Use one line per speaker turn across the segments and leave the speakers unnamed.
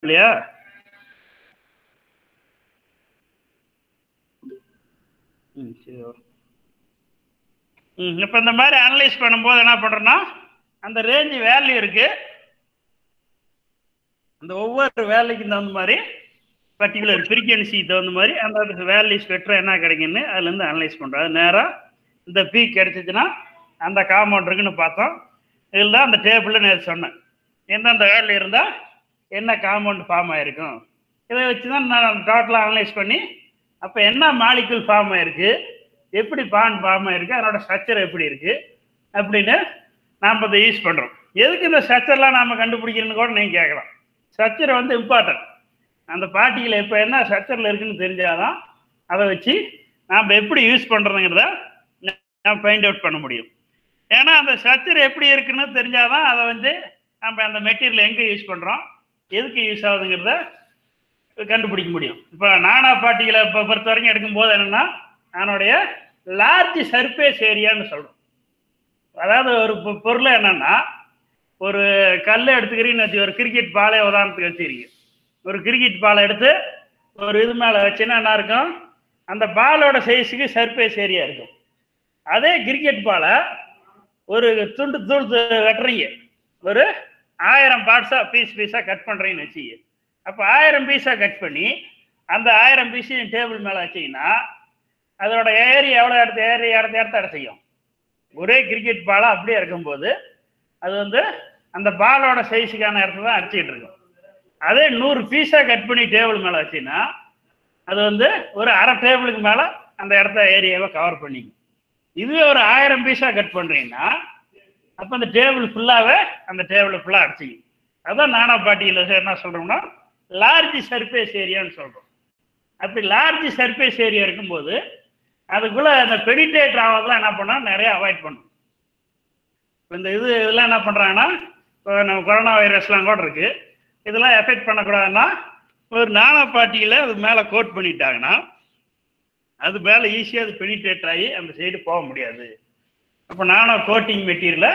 இல்லையா? சரி. இப்போ இந்த மாதிரி அனலைஸ் பண்ணும்போது என்ன பண்றோம்னா, அந்த ரேஞ்ச் வேல்யூ இருக்கு, அந்த ஒவ்வொரு வேல்யூக்கும் தகுந்த மாதிரி பர்டிகுலர் ஃப்ரீக்வன்சி தகுந்த மாதிரி அந்த வேல்யூஸ் பெற்ற என்ன கிடைக்குன்னு அதுலேருந்து அனலைஸ் பண்ணுறோம். அது நேராக இந்த பீக் கிடைச்சிச்சுன்னா அந்த காம்பவுண்ட் இருக்குன்னு பார்த்தோம். இதில் தான் அந்த டேபிளில் நேற்று சொன்னேன், எந்தெந்த வேல்யூ இருந்தால் என்ன காம்பவுண்ட் ஃபார்ம் ஆகிருக்கும். இதை வச்சு தான் நான் டோட்டலாக அனலைஸ் பண்ணி அப்போ என்ன மாலிக்யூல் ஃபார்ம் ஆகிருக்கு, எப்படி பாண்ட் ஃபார்ம் ஆகிருக்கு, அதனோட ஸ்ட்ரக்சர் எப்படி இருக்குது அப்படின்னு நாம் அதை யூஸ் பண்ணுறோம். எதுக்கு இந்த ஸ்ட்ரக்சர்லாம் நாம் கண்டுபிடிக்கணும்னு கூட நீங்கள் கேட்கலாம். ஸ்ட்ரக்சர் வந்து இம்பார்ட்டன்ட். அந்த பார்ட்டிகள் இப்போ என்ன ஸ்ட்ரக்சரில் இருக்குன்னு தெரிஞ்சாதான் அதை வச்சு நாம் எப்படி யூஸ் பண்ணுறதுங்கிறத நாம் ஃபைண்ட் அவுட் பண்ண முடியும். ஏன்னா அந்த ஸ்ட்ரக்சர் எப்படி இருக்குன்னு தெரிஞ்சாதான் அதை வந்து நம்ம அந்த மெட்டீரியல் எங்கே யூஸ் பண்ணுறோம், எதுக்கு யூஸ் ஆகுதுங்கிறத கண்டுபிடிக்க முடியும். இப்போ நானா பார்ட்டிகளை இப்போ பொறுத்த வரைக்கும் எடுக்கும்போது என்னென்னா, அதனுடைய லார்ஜ் சர்ஃபேஸ் ஏரியான்னு சொல்கிறோம். அதாவது ஒரு பொருள் என்னென்னா, ஒரு கல் எடுத்துக்கிறீங்கன்னு வச்சு, ஒரு கிரிக்கெட் பாலை உதாரணத்துக்கு வச்சுக்கிறீங்க. ஒரு கிரிக்கெட் பாலை எடுத்து ஒரு இது மேலே வச்சுன்னா என்ன இருக்கும், அந்த பாலோட சைஸுக்கு சர்ஃபேஸ் ஏரியா இருக்கும். அதே கிரிக்கெட் பாலை ஒரு துண்டு வெட்டுறீங்க, ஒரு 1000 பார்ட்ஸாக பீஸாக கட் பண்ணுறீங்கன்னு வச்சுக்க. அப்போ 1000 பீஸாக கட் பண்ணி அந்த 1000 பீஸையும் டேபிள் மேலே வச்சிங்கன்னா அதோட ஏரியா எவ்வளோ இடத்த செய்யும். ஒரே கிரிக்கெட் பாலாக அப்படியே இருக்கும்போது அது வந்து அந்த பாலோட சைஸுக்கான இடத்த தான் அடிச்சுக்கிட்டு இருக்கும். அதே 100 பீஸாக கட் பண்ணி டேபிள் மேலே வச்சிங்கன்னா அது வந்து ஒரு அரை டேபிளுக்கு மேலே அந்த இடத்த ஏரியாவை கவர் பண்ணிக்கும். இதுவே ஒரு 1000 பீஸாக கட் பண்ணுறீங்கன்னா அப்போ அந்த டேபிள் ஃபுல்லாகவே அந்த டேபிள் ஃபுல்லாக அடிச்சிக்கும். அதான் நானா பார்ட்டியில் என்ன சொல்கிறோம்னா லார்ஜ் சர்ஃபேஸ் ஏரியான்னு சொல்கிறோம். அப்படி லார்ஜ் சர்ஃபேஸ் ஏரியா இருக்கும்போது அதுக்குள்ளே அந்த பெனிட்ரேட் ஆகிறதுலாம் என்ன பண்ணால் நிறையா அவாய்ட் பண்ணும். இந்த இதெல்லாம் என்ன பண்ணுறாங்கன்னா, இப்போ நம்ம கொரோனா வைரஸ்லாம் கூட இருக்குது, இதெல்லாம் எஃபெக்ட் பண்ணக்கூடாதுன்னா ஒரு நானா பார்ட்டியில் அது மேலே கோட் பண்ணிட்டாங்கன்னா அது மேலே ஈஸியாக அது பெனிட்ரேட் ஆகி அந்த சைடு போக முடியாது. அப்போ நானோ கோட்டிங் மெட்டீரியலை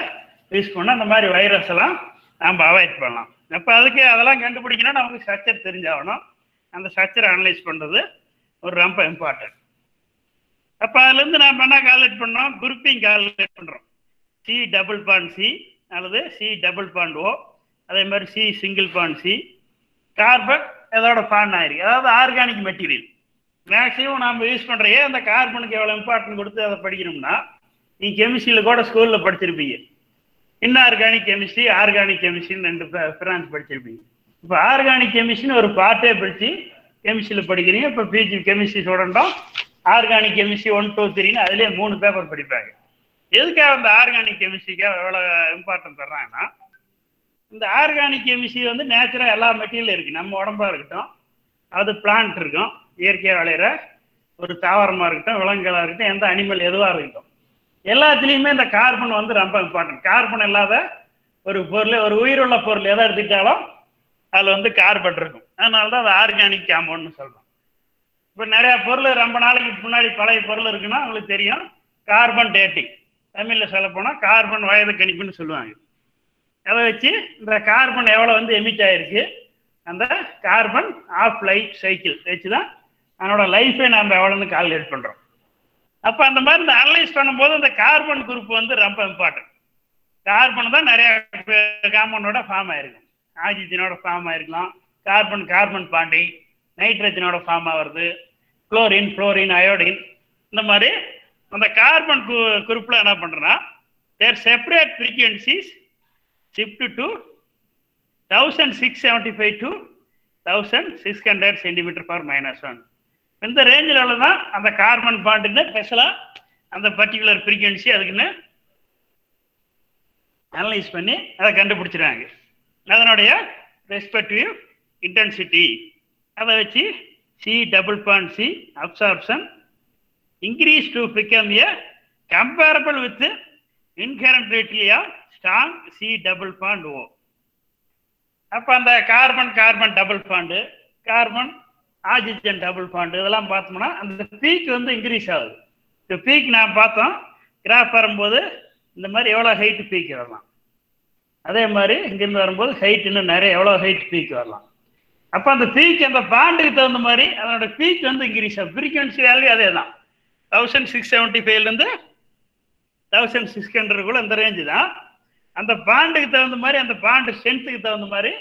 யூஸ் பண்ணால் அந்த மாதிரி வைரஸ் எல்லாம் நம்ம அவாய்ட் பண்ணலாம். அப்போ அதுக்கு அதெல்லாம் கண்டுபிடிக்கணும், நமக்கு ஸ்ட்ரக்சர் தெரிஞ்சாகணும். அந்த ஸ்ட்ரக்சரை அனலைஸ் பண்ணுறது ஒரு ரொம்ப இம்பார்ட்டன்ட். அப்போ அதுலேருந்து நம்ம என்ன கால்குலேட் பண்ணோம், குரூப்பிங் கால்குலேட் பண்ணுறோம். சி டபுள் பாண்ட் சி அல்லது சி டபுள் பாண்ட் ஓ, அதே மாதிரி C single bond C. Carbon இதோட பாண்ட் ஆயிருக்கு, அதாவது ஆர்கானிக் மெட்டீரியல். மேக்ஸிமம் நம்ம யூஸ் பண்ணுறையே அந்த கார்பனுக்கு எவ்வளோ இம்பார்ட்டன்ட் கொடுத்து அதை படிக்கணும்னா, நீங்கள் கெமிஸ்ட்ரியில் கூட ஸ்கூலில் படிச்சிருப்பீங்க. இன்ஆர்கானிக் கெமிஸ்ட்ரி, ஆர்கானிக் கெமிஸ்ட்ரின்னு 2 பிரான்ச் படிச்சிருப்பீங்க. இப்போ ஆர்கானிக் கெமிஸ்ட்ரின்னு ஒரு பார்ட்டே படித்து கெமிஸ்ட்ரியில் படிக்கிறீங்க. இப்போ பிஜி கெமிஸ்ட்ரி ஸ்டூடெண்ட்டும் ஆர்கானிக் கெமிஸ்ட்ரி 1, 2, 3ன்னு அதுலேயே 3 பேப்பர் படிப்பாங்க. எதுக்காக அந்த ஆர்கானிக் கெமிஸ்ட்ரிக்காக எவ்வளோ இம்பார்ட்டன்ட் தர்றாங்கன்னா, இந்த ஆர்கானிக் கெமிஸ்ட்ரி வந்து நேச்சுரலாக எல்லா மெட்டீரியலும் இருக்குது. நம்ம உடம்பாக இருக்கட்டும், அது பிளான்ட் இருக்கும், இயற்கையாக விளையிற ஒரு தாவரமாக இருக்கட்டும், விலங்குகளாக இருக்கட்டும், எந்த அனிமல் எதுவாக இருக்கட்டும், எல்லாத்துலேயுமே இந்த கார்பன் வந்து ரொம்ப இம்பார்ட்டன்ட். கார்பன் இல்லாத ஒரு பொருள், ஒரு உயிருள்ள பொருள் எதை எடுத்துக்கிட்டாலும் அதில் வந்து கார்பன் இருக்கும். அதனால தான் அது ஆர்கானிக் காம்பவுண்ட்னு சொல்கிறோம். இப்போ நிறையா பொருள் ரொம்ப நாளைக்கு முன்னாடி பழைய பொருள் இருக்குன்னா உங்களுக்கு தெரியும், கார்பன் டேட்டிங், தமிழில் சொல்ல போனால் கார்பன் வயது கணிப்புன்னு சொல்லுவாங்க. அதை வச்சு இந்த கார்பன் எவ்வளோ வந்து எமிட் ஆகிருக்கு, அந்த கார்பன் ஆஃப் லைஃப் சைக்கிள் வச்சு தான் அதனோட லைஃபை நம்ம எவ்வளோன்னு கால்குலேட் பண்ணுறோம். அப்போ அந்த மாதிரி இந்த அனலைஸ் பண்ணும்போது இந்த கார்பன் குரூப் வந்து ரொம்ப இம்பார்ட்டன்ட். கார்பன் தான் நிறைய காம்பவுண்டோட ஃபார்ம் ஆகிருக்கும். ஆக்சிஜனோட ஃபார்ம் ஆகிருக்கலாம், கார்பன் பாண்டிங், நைட்ரஜனோட ஃபார்ம் ஆகிறது, குளோரின், ஃப்ளோரின், அயோடின். இந்த மாதிரி அந்த கார்பன் குரூப்பில் என்ன பண்ணுறோன்னா, their separate frequencies shift to 1675 to 1600 cm/-1. இந்த ரேஞ்சில் தான் அந்த கார்பன் பாண்டுன்னு ஸ்பெஷலாக அந்த பர்டிகுலர் ஃப்ரீக்வன்சி அதுக்குன்னு அனலைஸ் பண்ணி அதை கண்டுபிடிச்சிடுறாங்க. அதனுடைய ரெஸ்பெக்டிவ் இன்டென்சிட்டி அதை வச்சு C double bond C absorption increase to become a comparable with inherently of strong C double bond O. அப்போ அந்த carbon double bond, carbon oxygen double bond இதெல்லாம் பார்த்தோம்னா அந்த பீக் வந்து இன்க்ரீஸ் ஆகுது. இந்த பீக் நான் பார்த்தோம், கிராஃப் வரும்போது இந்த மாதிரி எவ்வளோ ஹைட்டு பீக் வரலாம், அதே மாதிரி இங்கேருந்து வரும்போது ஹைட் இன்னும் நிறைய எவ்வளோ ஹைட் பீக் வரலாம். அப்போ அந்த பீக் அந்த பாண்டுக்கு தகுந்த மாதிரி அதனோட பீக் வந்து இன்க்ரீஸ் ஆகும். ஃப்ரீக்வன்சி வேல்யூ அதே தான் 1675 1600 அந்த ரேஞ்சு தான். அந்த பாண்டுக்கு தகுந்த மாதிரி அந்த பாண்டு ஸ்ட்ரென்த்துக்கு தகுந்த மாதிரி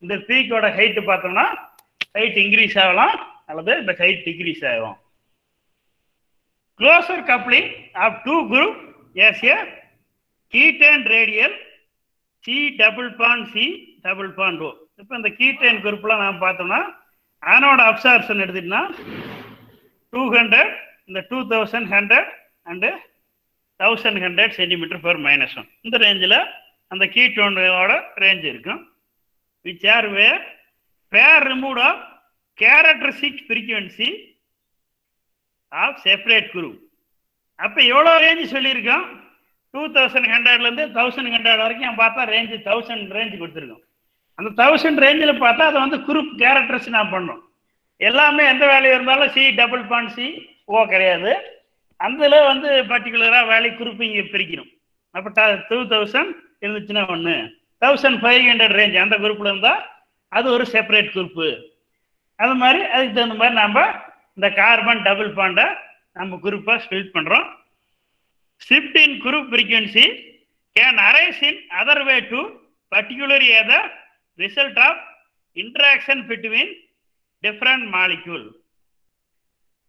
இந்த பீக்கோட ஹைட்டு பார்த்தோம்னா ஹைட் இன்க்ரீஸ் ஆகலாம் அல்லது இந்த ஹைட் டிக்ரீஸ் ஆகும். Closer coupling of two group as a ketone radial C double bond C double bond O. இப்போ இந்த கீட்டேன் குரூப்லாம் நாம் பார்த்தோம்னா ஆனோட அப்சார்ப்ஷன் எடுத்துட்டோம்னா 200 இந்த 2100 அண்டு 1100 cm/-1 இந்த ரேஞ்சில் அந்த கீட்டோனோட ரேஞ்ச் இருக்கும். which are where pair removed of characteristic frequency of separate group. அப்போ எவ்வளோ ரேஞ்சு சொல்லியிருக்கோம்? 2100 1100 வரைக்கும் பார்த்தா ரேஞ்சு 1000 ரேஞ்சு கொடுத்துருக்கோம். அந்த 1000 ரேஞ்சில் பார்த்தா அதை வந்து குரூப் கேரக்டர்ஸ் நான் பண்ணோம். எல்லாமே எந்த வேல்யூ இருந்தாலும் C double bond C O கிடையாது. அதில் வந்து பர்டிகுலராக வேல்யூ குரூப்பிங் பிரிக்கணும். அப்போ 2000 இருந்துச்சுன்னா 1 1500 ரேஞ்ச் அந்த குரூப்பில் இருந்தால் அது ஒரு செப்பரேட் குரூப்பு. அது மாதிரி அதுக்கு தகுந்த மாதிரி நம்ம இந்த கார்பன் டபுள் பாண்டை நம்ம குரூப்பாக ஸ்பிளிட் பண்ணுறோம். Shift in group frequency can arise in other way to particular a result of interaction between different molecule.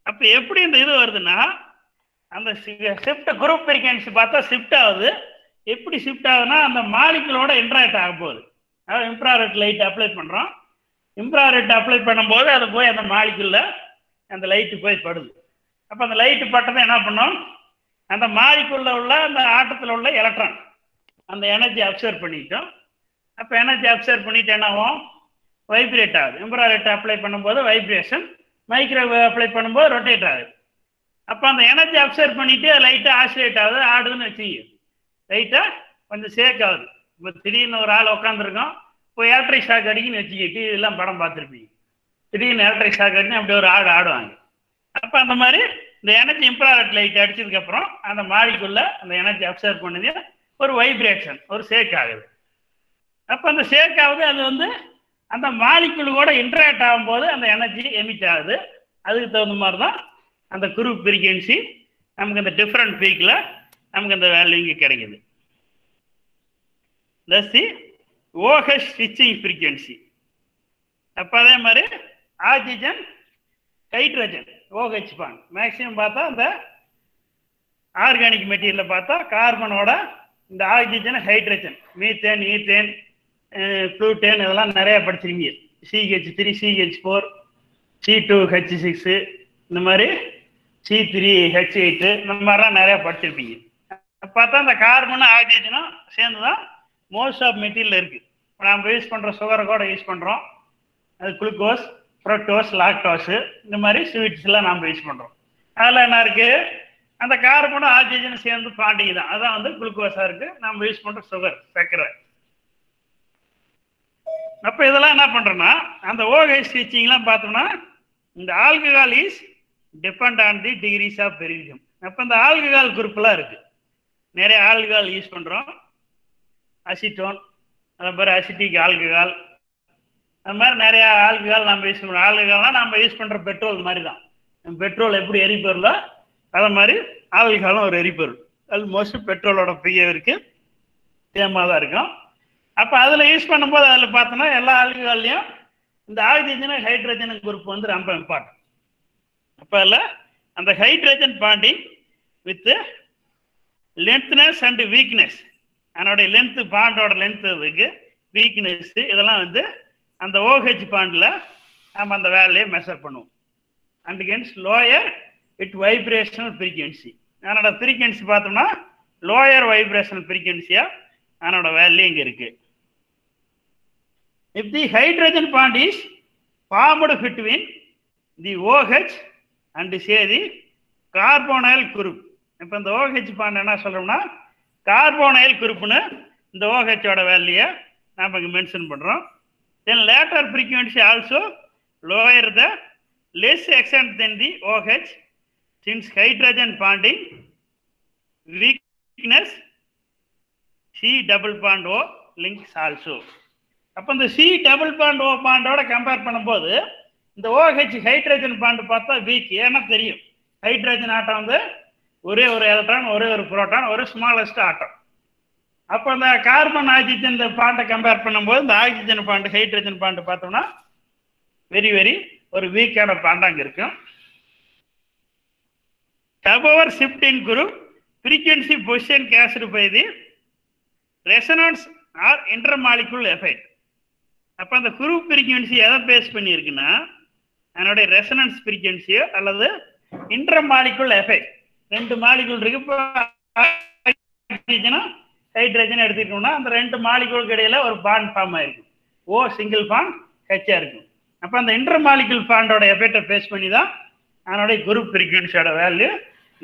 அப்போ எப்படி இந்த இது வருதுன்னா அந்த ஷிஃப்ட் குரூப் ஃப்ரீக்வன்சி பார்த்தா ஷிஃப்ட் ஆகுது. எப்படி ஷிஃப்ட் ஆகுதுன்னா அந்த மாலிக்யூலோட இன்ட்ராக்ட் ஆக போகுது. அதாவது இன்ஃப்ராரெட் லைட் அப்ளை பண்ணுறோம். இன்ஃப்ராரெட் அப்ளை பண்ணும்போது அது போய் அந்த மாலிக்யூலில் அந்த லைட்டு போய் படுது. அப்போ அந்த லைட்டு பட்டதை என்ன பண்ணோம்? அந்த மாலிக்யூலில் உள்ள அந்த ஆட்டத்தில் உள்ள எலக்ட்ரான் அந்த எனர்ஜி அப்சர்வ் பண்ணிட்டோம். அப்போ எனர்ஜி அப்சர்வ் பண்ணிட்டு என்ன ஆகும்? வைப்ரேட் ஆகுது. இன்ஃப்ராரெட் அப்ளை பண்ணும்போது வைப்ரேஷன், மைக்ரோவேவ் அப்ளை பண்ணும்போது ரொட்டேட் ஆகுது. அப்போ அந்த எனர்ஜி அப்சர்வ் பண்ணிட்டு லைட்டாக ஆசிலேட் ஆகுது, ஆடுதுன்னு வச்சுங்க. லைட்டாக கொஞ்சம் ஷேக் ஆகுது. இப்போ திடீர்னு ஒரு ஆள் உட்காந்துருக்கோம், இப்போ எலக்ட்ரிக் ஷாக் அடிக்குன்னு வச்சுக்க. டிவிலாம் படம் பார்த்துருப்பீங்க. திடீர்னு எலக்ட்ரிக் ஷாக் அடிச்சு அப்படி ஒரு ஆடுவாங்க. அப்போ அந்த மாதிரி இந்த எனர்ஜி இன்ஃப்ராரெட் லைட் அடிச்சதுக்கப்புறம் அந்த மாலிக்குள்ள அந்த எனர்ஜி அப்சர்வ் பண்ணது ஒரு வைப்ரேஷன், ஒரு ஷேக் ஆகுது. அப்போ அந்த ஷேக் ஆகுது, அது வந்து அந்த மாலிக்குள் கூட இன்ட்ராக்ட் ஆகும்போது அந்த எனர்ஜி எமிட் ஆகுது. அதுக்கு தகுந்த மாதிரி தான் அந்த குரூப் ஃப்ரீக்வன்சி நமக்கு அந்த டிஃப்ரெண்ட் பீக்கில் நமக்கு அந்த வேல்யூ இங்கே கிடைக்குது. தி ஓஹெச் ஸ்விட்சிங் ஃப்ரீக்வன்சி. அப்போ அதே மாதிரி oxygen hydrogen OH bond maximum பார்த்தா அந்த ஆர்கானிக் மெட்டீரியலில் பார்த்தா கார்பனோட இந்த ஆக்சிஜன் ஹைட்ரஜன் மீத்தேன் ஈத்தேன் ஃப்ளூட்டேன் இதெல்லாம் நிறையா படிச்சிருக்கீங்க. CH3 CH4 C2H6 இந்த மாதிரி C3H8 இந்த மாதிரிலாம் நிறையா படிச்சிருப்பீங்க. பார்த்தா இந்த கார்பனும் ஆக்சிஜனும் சேர்ந்து தான் மோஸ்ட் ஆஃப் மெட்டீரியல் இருக்குது. இப்போ நம்ம யூஸ் பண்ணுற சுகரை கூட யூஸ் பண்ணுறோம். அது குளுக்கோஸ், ஃப்ரக்டோஸ், லாக்டோஸு இந்த மாதிரி ஸ்வீட்ஸ்லாம் நம்ம யூஸ் பண்ணுறோம். அதில் என்ன இருக்குது? அந்த கார்பனும் ஆக்சிஜனும் சேர்ந்து பாண்டிங் தான். அதான் வந்து குளுக்கோஸாக இருக்குது. நம்ம யூஸ் பண்ணுற சுகர், சர்க்கரை. அப்போ இதெல்லாம் என்ன பண்ணுறோன்னா அந்த OH ஸ்விட்சிங்லாம் பார்த்தோம்னா இந்த alcohol is depend on the degrees of beryllium. அப்போ இந்த ஆல்கஹால் குரூப்லாம் இருக்குது. நிறைய ஆல்கஹால் யூஸ் பண்ணுறோம். அசிட்டோன், அது மாதிரி அசிட்டிக் ஆல்கஹால், அது மாதிரி நிறையா ஆல்கஹால் நம்ம யூஸ் பண்ணுறோம். ஆல்கஹால்னால் நம்ம யூஸ் பண்ணுற பெட்ரோல் மாதிரி தான். பெட்ரோல் எப்படி எரிபொருளோ அதை மாதிரி ஆல்கஹாலும் ஒரு எரிபொருள். ஆல்மோஸ்ட் பெட்ரோலோட பிஹேவியருக்கு சேமாக தான் இருக்கும். அப்போ அதில் யூஸ் பண்ணும்போது அதில் பார்த்தோன்னா எல்லா ஆல்கஹால்லையும் இந்த ஆக்சிஜனும் ஹைட்ரஜனும் குரூப் வந்து ரொம்ப இம்பார்ட்டன்ட். அப்போ அதில் அந்த hydrogen bonding with lengthness and weakness, அதனுடைய லென்த்து பாண்டோட லென்த் இருக்கு, வீக்னஸ், இதெல்லாம் வந்து அந்த OH பாண்டில் நம்ம அந்த வேலையை மெஷர் பண்ணுவோம். And against lower it vibrational frequency, அதனோட ஃப்ரீக்வன்சி பார்த்தோம்னா லோயர் வைப்ரேஷனல் ஃப்ரீக்வன்சியாக அதனோட வேல்யூ இங்கே இருக்கு. If the hydrogen bond is formed between the OH and say the carbonyl group, இப்போ இந்த OH பாண்ட் என்ன சொல்கிறோம்னா கார்போனைல் குரூப்னு இந்த OH ஓட வேல்யூயை நாம் இங்கே மென்ஷன் பண்ணுறோம். Then later frequency also lower the less extent than the OH since hydrogen bonding weakness C double bond O links also. அப்போ இந்த சி டபுள் பாண்ட் ஓ பாண்டோட கம்பேர் பண்ணும்போது இந்த OH ஹைட்ரஜன் பாண்ட் பார்த்தா வீக். ஏன்னா தெரியும் hydrogen atom வந்து ஒரே ஒரு எலக்ட்ரான், ஒரே ஒரு புரோட்டான், ஒரு ஸ்மாலஸ்ட் ஆட்டம். அப்போ இந்த கார்பன் ஆக்சிஜன் இந்த பாண்டை கம்பேர் பண்ணும்போது இந்த ஆக்சிஜன் பாண்டு ஹைட்ரஜன் பாண்டு பார்த்தோம்னா வெரி வெரி ஒரு வீக்கான பாண்ட் அங்கே இருக்கும். However, shift in group frequency position caused by the resonance or intermolecular effect. அப்போ அந்த குரூப் ஃப்ரீக்வன்சி எதை பேஸ் பண்ணியிருக்குன்னா அதனுடைய ரெசனன்ஸ் ஃப்ரீக்வன்சியோ அல்லது இன்டர்மாலிகுலர் எஃபெக்ட். ரெண்டு மாலிகுல் இருக்கு. இப்போ ஆக்சிஜனும் ஹைட்ரஜன் எடுத்துக்கிட்டோம்னா அந்த ரெண்டு மாலிகுலுக்கு இடையில ஒரு பாண்ட் ஃபார்ம் ஆயிருக்கும். ஓ சிங்கிள் பாண்ட் ஹெச்ஆ இருக்கும். அப்போ அந்த இன்டர்மாலிகுலர் பாண்டோட எஃபெக்டை பேஸ் பண்ணி தான் அதனுடைய குரூப் ஃப்ரீக்வன்சியோட வேல்யூ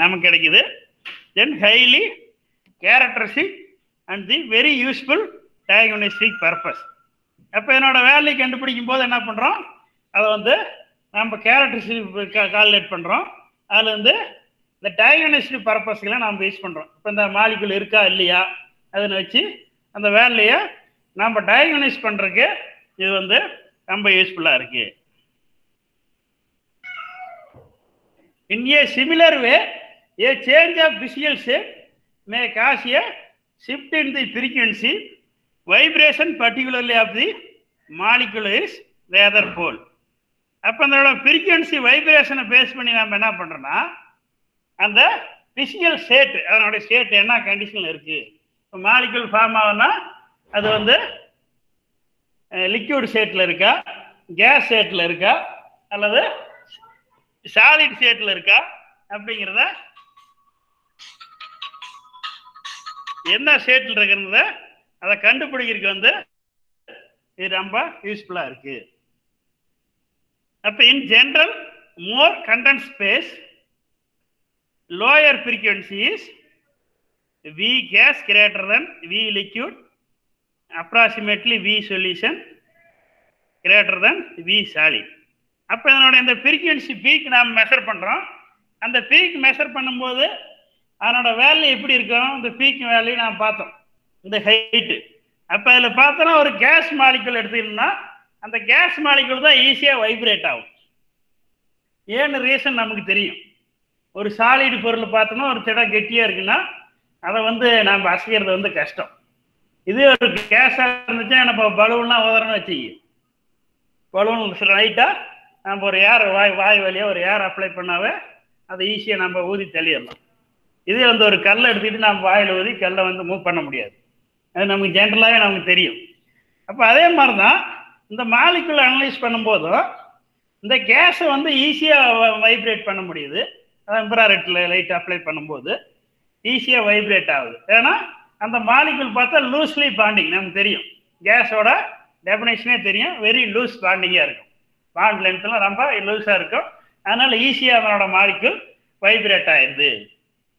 நமக்கு கிடைக்குது. Then highly characteristic and the very useful diagnostic purpose. அப்போ என்னோட வேல்யூ கண்டுபிடிக்கும் போது என்ன பண்ணுறோம், அதை வந்து நம்ம கேரக்டரிஸ்டிக் கால்குலேட் பண்ணுறோம். அதில் வந்து இந்த டயக்னோஸ்டிக் பர்பஸ்க்கெல்லாம் நம்ம யூஸ் பண்ணுறோம். இப்போ இந்த மாலிகுல் இருக்கா இல்லையா அதனை வச்சு அந்த வேல்யூயை நம்ம டயக்னோஸ் பண்ணுறதுக்கு இது வந்து ரொம்ப யூஸ்ஃபுல்லாக இருக்குது. In a similar way, a change of visual shape may cause a shift in the frequency, vibration particularly of the molecule is rather pole. அப்போ அந்த ஃப்ரீக்வன்சி வைப்ரேஷனை பேஸ் பண்ணி நம்ம என்ன பண்ணுறோன்னா அந்த பிசிக்கல் ஸ்டேட் அதனுடைய ஸ்டேட் என்ன கண்டிஷனில் இருக்குது. இப்போ மாலிகுல் ஃபார்ம் ஆகுனா அது வந்து லிக்யூட் ஸ்டேட்டில் இருக்கா, கேஸ் ஸ்டேட்டில் இருக்கா, அல்லது சாலிட் ஸ்டேட்டில் இருக்கா அப்படிங்கிறத என்ன ஸ்டேட்டில் இருக்கிறத அதை கண்டுபிடிக்கிறதுக்கு வந்து இது ரொம்ப யூஸ்ஃபுல்லாக இருக்கு. அப்போ in general more content space lower frequency is V gas greater than V liquid, approximately V solution greater than V solid. அப்போ இதனோட இந்த ஃப்ரீக்வன்சி பீக் நாம் மெஷர் பண்ணுறோம். அந்த பீக் மெஷர் பண்ணும்போது அதனோட வேல்யூ எப்படி இருக்கும், இந்த பீக் வேல்யூ நாம் பார்த்தோம் இந்த ஹைட்டு. அப்போ அதில் பார்த்தோன்னா ஒரு கேஸ் மாலிகுல் எடுத்துக்கிட்டோம்னா அந்த கேஸ் மாலிகுல் தான் ஈஸியாக வைப்ரேட் ஆகும். ஏன்னு ரீசன் நமக்கு தெரியும். ஒரு சாலிடு பொருள் பார்த்தோன்னா ஒரு திடம் கெட்டியாக இருக்குன்னா அதை வந்து நம்ம அசைக்கிறது வந்து கஷ்டம். இது ஒரு கேஸாக இருந்துச்சுன்னா நம்ம பலூன்லாம் உதறன்னு வச்சுக்கி பலூன் லைட்டாக நம்ம ஒரு ஏர் வாய் வழியாக ஒரு ஏர் அப்ளை பண்ணாவே அதை ஈஸியாக நம்ம ஊதி தள்ளிடலாம். இதே வந்து ஒரு கல்லை எடுத்துக்கிட்டு நம்ம வாயில் ஊதி கல்லை வந்து மூவ் பண்ண முடியாது. அது நமக்கு ஜென்ரலாகவே நமக்கு தெரியும். அப்போ அதே மாதிரி தான் இந்த மாலிகுல் அனலைஸ் பண்ணும்போதும் இந்த கேஸை வந்து ஈஸியாக வைப்ரேட் பண்ண முடியுது. இன்ஃப்ராரெட் லைட் அப்ளை பண்ணும்போது ஈஸியாக வைப்ரேட் ஆகுது. ஏன்னா அந்த மாலிகுல் பார்த்தா லூஸ்லி பாண்டிங் நமக்கு தெரியும். கேஸோட டெஃபினேஷனே தெரியும், வெரி லூஸ் பாண்டிங்காக இருக்கும். பாண்ட் லென்த்லாம் ரொம்ப லூஸாக இருக்கும். அதனால் ஈஸியாக அதனோட மாலிகுல் வைப்ரேட் ஆயிடுது.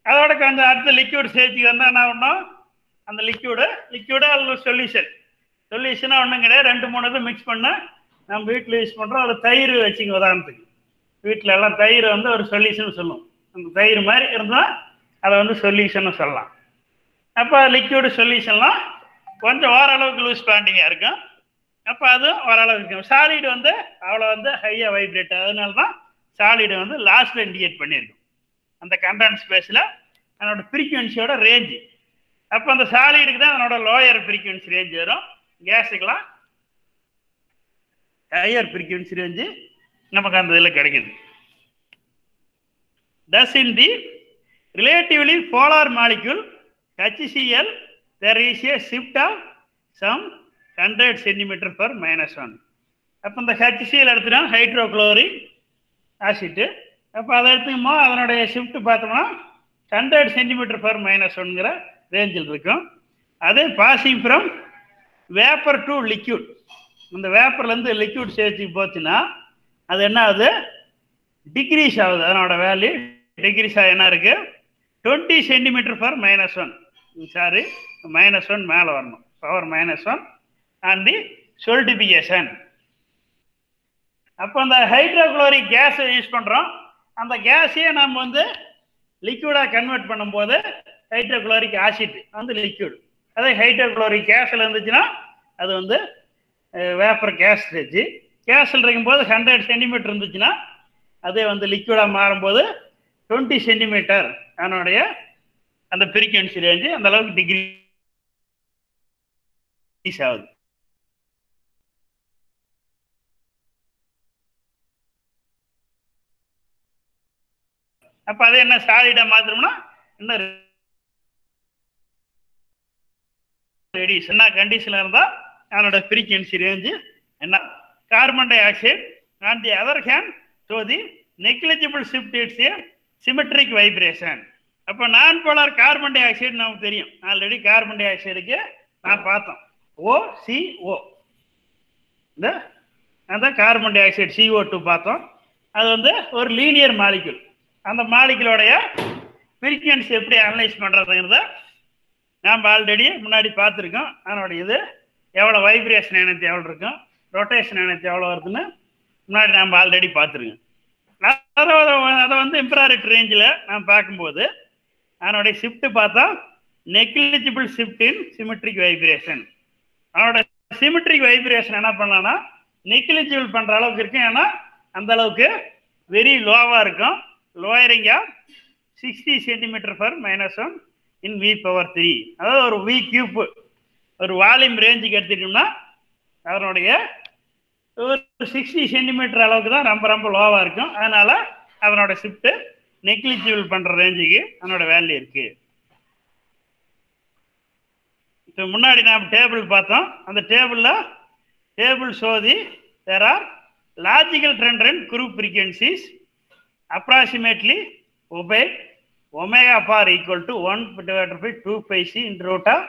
அதோட கொஞ்சம் அடுத்த லிக்யூட் ஸ்டேஜுக்கு வந்தால் என்ன பண்ணோம், அந்த லிக்யூடாக அல்லது சொல்யூஷனாக ஒன்றும் கிடையாது. 2-3 இது மிக்ஸ் பண்ண நம்ம வீட்டில் யூஸ் பண்ணுறோம். அது தயிர் வச்சுங்க உதாரணத்துக்கு. வீட்டில் எல்லாம் தயிர் வந்து ஒரு சொல்யூஷன் சொல்லுவோம். அந்த தயிர் மாதிரி இருந்தால் அதை வந்து சொல்யூஷன் சொல்லலாம். அப்போ லிக்யூடு சொல்யூஷன்லாம் கொஞ்சம் ஓரளவுக்கு லூஸ் பாண்டிங்காக இருக்கும். அப்போ அதுவும் ஓரளவுக்கு இருக்கும். சாலிடு வந்து அவ்வளோ வந்து ஹையாக வைப்ரேட். அதனால தான் சாலிடு வந்து லாஸ்ட்டில் இண்டிகேட் பண்ணியிருக்கும் அந்த கண்டென்ட் ஸ்பேஸில் அதனோட ஃப்ரீக்வன்சியோட ரேஞ்சு. அப்போ அந்த சாலிடுக்கு தான் அதனோட லோயர் ஃப்ரீக்வன்சி ரேஞ்ச் வரும். கேஸுக்கெல்லாம் ஹையர் ஃப்ரீக்வன்சி ரேஞ்சு நமக்கு அந்த இதில் கிடைக்குது. Thus in the relatively polar molecule HCl there is a shift of some 100 cm per -1. அப்போ இந்த HCl எடுத்துட்டோம் ஹைட்ரோக்ளோரிக் ஆசிட்டு. அப்போ அதை எடுத்துக்கமோ அதனுடைய ஷிஃப்ட் பார்த்தோம்னா 100 cm per -1ங்கிற ரேஞ்சில் இருக்கும். அதே passing from vapour to liquid, இந்த வேப்பர்லேருந்து லிக்யூட் ஸ்டேஜுக்கு போச்சுன்னா அது என்ன ஆகுது, டிக்ரீஸ் ஆகுது. அதனோட வேல்யூ டிக்ரீஸ் ஆக என்ன இருக்கு 20 cm per -1. சாரி -1 மேலே வரணும், பவர் -1 அண்ட் தி சொலிடிஃபிகேஷன். அப்போ அந்த ஹைட்ரோக்ளோரிக் கேஸை யூஸ் பண்ணுறோம். அந்த கேஸையே நம்ம வந்து லிக்யூடாக கன்வெர்ட் பண்ணும்போது ஹைட்ரோக்ளோரிக் ஆசிட் வந்து லிக்யூட். அதே ஹைட்ரோக்ளோரிக் கேஸில் இருந்துச்சுன்னா அது வந்து வேப்பர் கேஸ் ஸ்டேஜ். கேஸில் இருக்கும்போது 100 சென்டிமீட்டர் இருந்துச்சுன்னா அதே வந்து லிக்விடாக மாறும்போது 20 சென்டிமீட்டர் அதனுடைய அந்த ஃப்ரீக்வன்சி ரேஞ்சு அந்த அளவுக்கு டிகிரீஸ் ஆகுது. அப்போ அதே என்ன சாலிடாக மாற்றணும்னா இன்னும் ரெடியூஸ் என்ன கண்டிஷனில் இருந்தால் அதனோட ஃப்ரீக்வன்சி ரேஞ்சு என்ன. Carbon di oxide on the other hand so the negligible shift it's A symmetric vibration. அப்போ நான் போலார் கார்பன் டை ஆக்சைடு நமக்கு தெரியும். ஆல்ரெடி கார்பன் டை ஆக்சைடுக்கு நான் பார்த்தோம் OCO, இந்த அந்த கார்பன் டை ஆக்சைடு CO2 பார்த்தோம். அது வந்து ஒரு லீனியர் மாலிக்யூல். அந்த மாலிக்யூலோடைய ஃப்ரீக்வன்சி எப்படி அனலைஸ் பண்ணுறதுங்கிறத நாம் ஆல்ரெடி முன்னாடி பார்த்துருக்கோம். அதனுடைய இது எவ்வளோ வைப்ரேஷன் எனர்ஜி எவ்வளோ இருக்கும், ரொட்டேஷன் எனர்ஜி எவ்வளோ வருதுன்னு முன்னாடி நாம் ஆல்ரெடி பார்த்துருக்கோம். அதை வந்து இன்ஃப்ராரெட் ரேஞ்சில் நாம் பார்க்கும்போது அதனுடைய ஷிஃப்ட் பார்த்தா negligible shift in symmetric vibration. அதனோட சிமெட்ரிக் வைப்ரேஷன் என்ன பண்ணலாம்னா நெக்லிஜிபிள் பண்ணுற அளவுக்கு இருக்கும். ஏன்னா அந்த அளவுக்கு வெரி லோவாக இருக்கும். லோயரிங்கா 60 சென்டிமீட்டர் per -1 in V⁻3. அதாவது ஒரு V கியூப் ஒரு வால்யூம் ரேஞ்சுக்கு எடுத்துட்டோம்னா அதனுடைய ஒரு 60 சென்டிமீட்டர் அளவுக்கு தான் ரொம்ப ரொம்ப லோவாக இருக்கும். அதனால அதனோட ஷிஃப்ட் நெக்லிஜிபிள் பண்ணுற ரேஞ்சுக்கு அதனோட வேல்யூ இருக்கு. இப்போ முன்னாடி நாம் டேபிள் பார்த்தோம். அந்த table show the there are logical trend and group frequencies approximately obeyed omega bar equal to 1/2 pi c into root of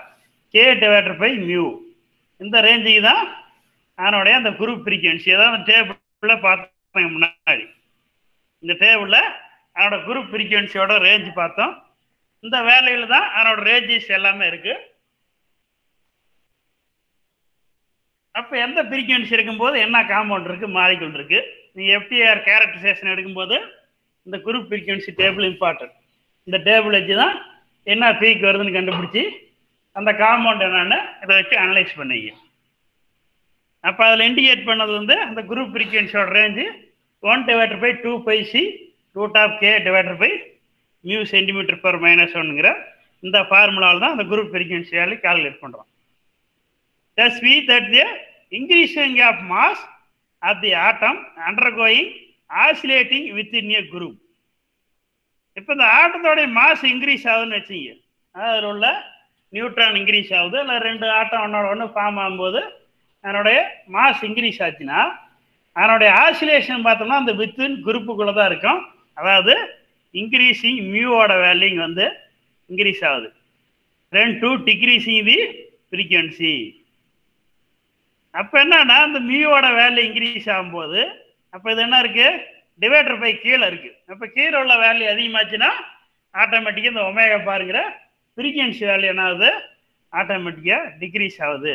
k divided by mu. இந்த ரேஞ்சுக்கு தான் அதனுடைய அந்த குரூப் ஃப்ரீக்வன்சி. அதாவது அந்த டேபிளில் பார்த்தோம் முன்னாடி. இந்த டேபிளில் அதனோட குரூப் ஃப்ரீக்வன்சியோட ரேஞ்ச் பார்த்தோம். இந்த வேல்யூவில் தான் அதனோட ரேஞ்சஸ் எல்லாமே இருக்கு. அப்போ எந்த ஃப்ரீக்வன்சி இருக்கும்போது என்ன காம்பவுண்ட் இருக்கு, மாலிகுல் இருக்கு. நீங்கள் FTR கேரக்டரைசேஷன் எடுக்கும்போது இந்த குரூப் ஃப்ரீக்வன்சி டேபிள் இம்பார்ட்டன்ட். இந்த டேபிள் வச்சு தான் என்ன பீக் வருதுன்னு கண்டுபிடிச்சி அந்த காம்பவுண்ட் என்னன்னு இதை வச்சு அனலைஸ் பண்ணிங்க. அப்போ அதில் இண்டிகேட் பண்ணது வந்து அந்த group ஃப்ரீக்வன்சியோட range 1/2 pi c root of k divided by mu centimeter per -1ங்கிற இந்த ஃபார்முலாவில் தான் அந்த குரூப் ஃப்ரீக்வன்சி வேல்யூ கால்குலேட் பண்ணுறோம். Thus we that the increasing of mass of the atom undergoing oscillating within a group. இப்போ இந்த ஆட்டத்தோடைய mass increase ஆகுதுன்னு வச்சுங்க. அதில் உள்ள நியூட்ரான் இன்க்ரீஸ் ஆகுது. இல்லை 2 ஆட்டம் ஒன்னோட ஒன்று ஃபார்ம் ஆகும்போது அதனுடைய மாஸ் இன்க்ரீஸ் ஆச்சுன்னா அதனுடைய ஆசிலேஷன் பார்த்தோம்னா அந்த வித்தின் குரூப்புக்குள்ளே தான் இருக்கும். அதாவது இன்க்ரீஸிங் மியூவோட வேல்யூ வந்து இன்க்ரீஸ் ஆகுது. 2 டிக்ரீஸிங் தி ஃப்ரீக்வன்சி. அப்போ என்னன்னா அந்த மியூவோட வேல்யூ இன்க்ரீஸ் ஆகும்போது அப்போ இது என்ன இருக்கு, டிவைடர் பை கீழே இருக்கு. அப்போ கீழே உள்ள வேல்யூ அதிகமாச்சுன்னா ஆட்டோமேட்டிக்காக இந்த ஒமேகா பாருங்கிற ஃப்ரீக்வன்சி வேல்யூ என்ன ஆகுது, ஆட்டோமேட்டிக்காக டிக்ரீஸ் ஆகுது.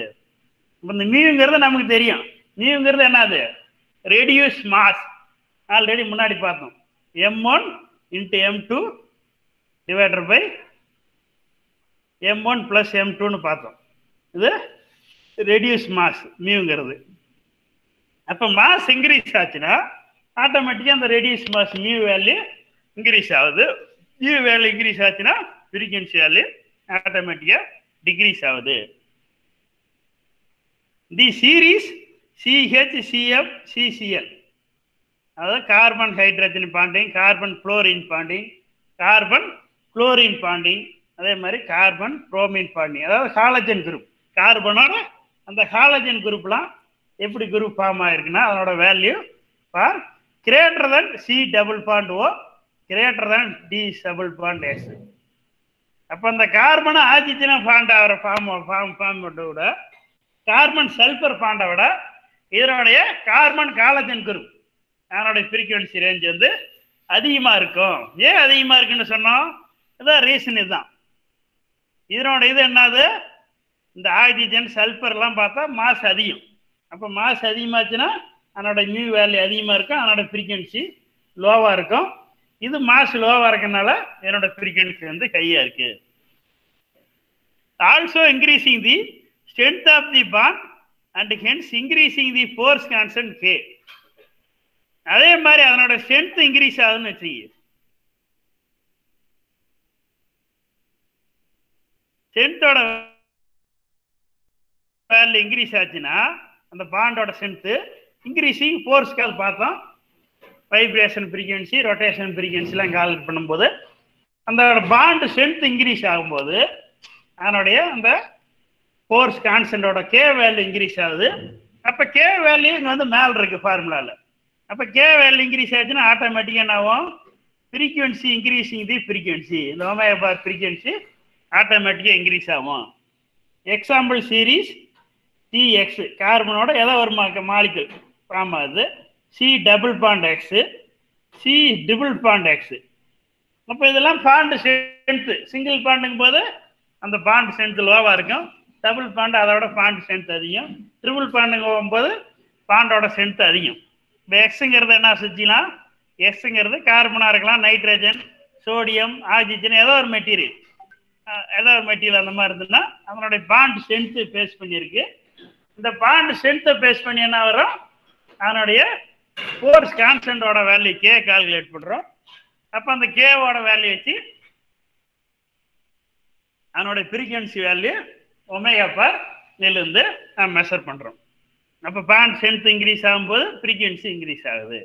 இப்போ இந்த மியூங்கிறது நமக்கு தெரியும். மியூங்கிறது என்னது, ரெடியூஸ் மாஸ். ஆல்ரெடி முன்னாடி பார்த்தோம். M1 × M2 divider by M1 + M2ன்னு பார்த்தோம். இது ரெடியூஸ் மாஸ் மியூங்கிறது. அப்போ மாஸ் இன்க்ரீஸ் ஆச்சுன்னா ஆட்டோமேட்டிக்காக அந்த reduce mass mu value increase ஆகுது. மியூ வேல்யூ இன்க்ரீஸ் ஆச்சுன்னா ஃப்ரீக்வன்சி வேல்யூ ஆட்டோமேட்டிக்காக டிக்ரீஸ் ஆகுது. தி சீரீஸ் CH CF அதாவது carbon hydrogen bonding, carbon chlorine bonding, carbon chlorine bonding, அதே மாதிரி கார்பன் புரோமின் பாண்டிங். அதாவது ஹாலஜன் குரூப். கார்பனோட அந்த ஹாலஜன் குரூப்லாம் எப்படி குரூப் ஃபார்ம் ஆயிருக்குன்னா அதனோட value for greater than C∪O greater than D∪S. அப்போ அந்த கார்பனை ஆக்சிஜனை ஃபாண்ட் ஆகிற ஃபார்ம் விட கார்பன் சல்ஃபர் ஃபாண்டை விட இதனுடைய கார்பன் காலஜன் குரூப் அதனுடைய ஃப்ரீக்வன்சி ரேஞ்ச் வந்து அதிகமாக இருக்கும். ஏன் அதிகமாக இருக்குன்னு சொன்னோம், இதான் ரீசன். இதுதான் இதனோட இது என்னது, இந்த ஆக்சிஜன் சல்ஃபர்லாம் பார்த்தா மாஸ் அதிகம். அப்போ மாஸ் அதிகமாச்சுன்னா அதனோட மியூ வேல்யூ அதிகமாக இருக்கும், அதனோட ஃப்ரீக்வன்சி லோவாக இருக்கும். இது மாஸ் லோவாக இருக்கனால என்னோட ஃப்ரீக்வன்சி வந்து கையாக இருக்கு. Also increasing the strength of the bond and hence increasing the force constant K. அதே மாதிரி அதனோட ஸ்ட்ரென்த் இன்க்ரீஸ் ஆகுதுன்னு வச்சுக்க. ஸ்ட்ரென்த்தோட வேல்யூ இன்க்ரீஸ் ஆச்சுன்னா அந்த பாண்டோட ஸ்ட்ரென்த் இன்க்ரீஸிங் ஃபோர்ஸ் கால் பார்த்தோம். வைப்ரேஷன் ஃப்ரீக்வன்சி, ரொட்டேஷன் ஃப்ரீக்வன்சிலாம் கால்குலேட் பண்ணும்போது அந்த பாண்ட் ஸ்ட்ரென்த் இன்க்ரீஸ் ஆகும்போது அதனுடைய அந்த ஃபோர்ஸ் கான்ஸ்டன்டோட கே வேல்யூ இன்க்ரீஸ் ஆகுது. அப்போ கே வேல்யூ இங்கே வந்து மேலே இருக்குது ஃபார்முலாவில். அப்போ கே வேல்யூ இன்க்ரீஸ் ஆச்சுன்னா ஆட்டோமேட்டிக்காக என்ன ஆகும்? ஃப்ரீக்வன்சி இன்க்ரீஸிங் தி ஃப்ரீக்வன்சி, இந்த ஒமேகா பார் ஃப்ரீக்வன்சி ஆட்டோமேட்டிக்காக இன்க்ரீஸ் ஆகும். எக்ஸாம்பிள் சீரீஸ் சிஎக்ஸ் கார்பனோட ஏதோ ஒரு மாலிகுல் ஃபார்ம் ஆகுது. C double bond X, C triple bond X. அப்போ இதெல்லாம் பாண்ட் ஸ்ட்ரென்த்து. சிங்கிள் பாண்டுங்கும் போது அந்த பாண்ட் ஸ்ட்ரென்த் லோவாக இருக்கும். டபுள் பாண்டு அதோட பாண்ட் ஸ்ட்ரென்த் அதிகம். ட்ரிபிள் பாண்டுங்க போகும்போது பாண்டோட ஸ்ட்ரென்த் அதிகம். இப்போ எக்ஸுங்கிறது என்ன செஞ்சுக்கலாம்? எக்ஸுங்கிறது கார்பனாக இருக்கலாம், நைட்ரஜன், சோடியம், ஆக்சிஜன், ஏதோ ஒரு மெட்டீரியல் அந்த மாதிரி இருந்ததுன்னா அதனுடைய பாண்ட் ஸ்ட்ரென்த்து பேஸ் பண்ணியிருக்கு. இந்த பாண்ட் ஸ்ட்ரென்த்தை பேஸ் பண்ணி என்ன வரும்? அதனுடைய ஃபோர்ஸ் கான்ஸ்டன்டோட வேல்யூ கே கால்குலேட் பண்ணுறோம். அப்போ அந்த கேவோட வேல்யூ வச்சு அதனுடைய ஃப்ரீக்வன்சி வேல்யூ ஒமேகா பார் இருந்து நம்ம மெஷர் பண்ணுறோம். அப்போ பாண்ட் ஸ்ட்ரென்த் இன்க்ரீஸ் ஆகும்போது ஃப்ரீக்வன்சி இன்க்ரீஸ் ஆகுது.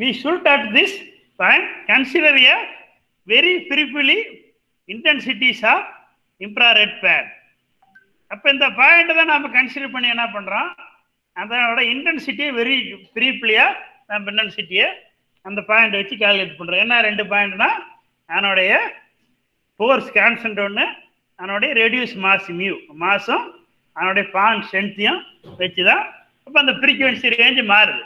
We should at this point consider a very briefly intensities of infrared band. அப்போ இந்த பாயிண்ட் தான் நம்ம கன்சிடர் பண்ணி என்ன பண்ணுறோம்? அதனோட இன்டென்சிட்டியை வெரி ப்ரீப்லியாக நம்ம இன்டென்சிட்டியை அந்த பாயிண்ட் வச்சு கால்குலேட் பண்ணுறோம். என்ன ரெண்டு பாயிண்ட்னா அதனுடைய ஃபோர்ஸ் கான்ஸ்டன்ட் ஒன்று, அதனுடைய ரெடியூஸ் மாஸ் மியூ, மாசும் அதனுடைய பாண்ட் ஸ்ட்ரென்த்தையும் வச்சு தான் அப்போ அந்த ஃப்ரீக்வன்சி ரேஞ்சு மாறுது.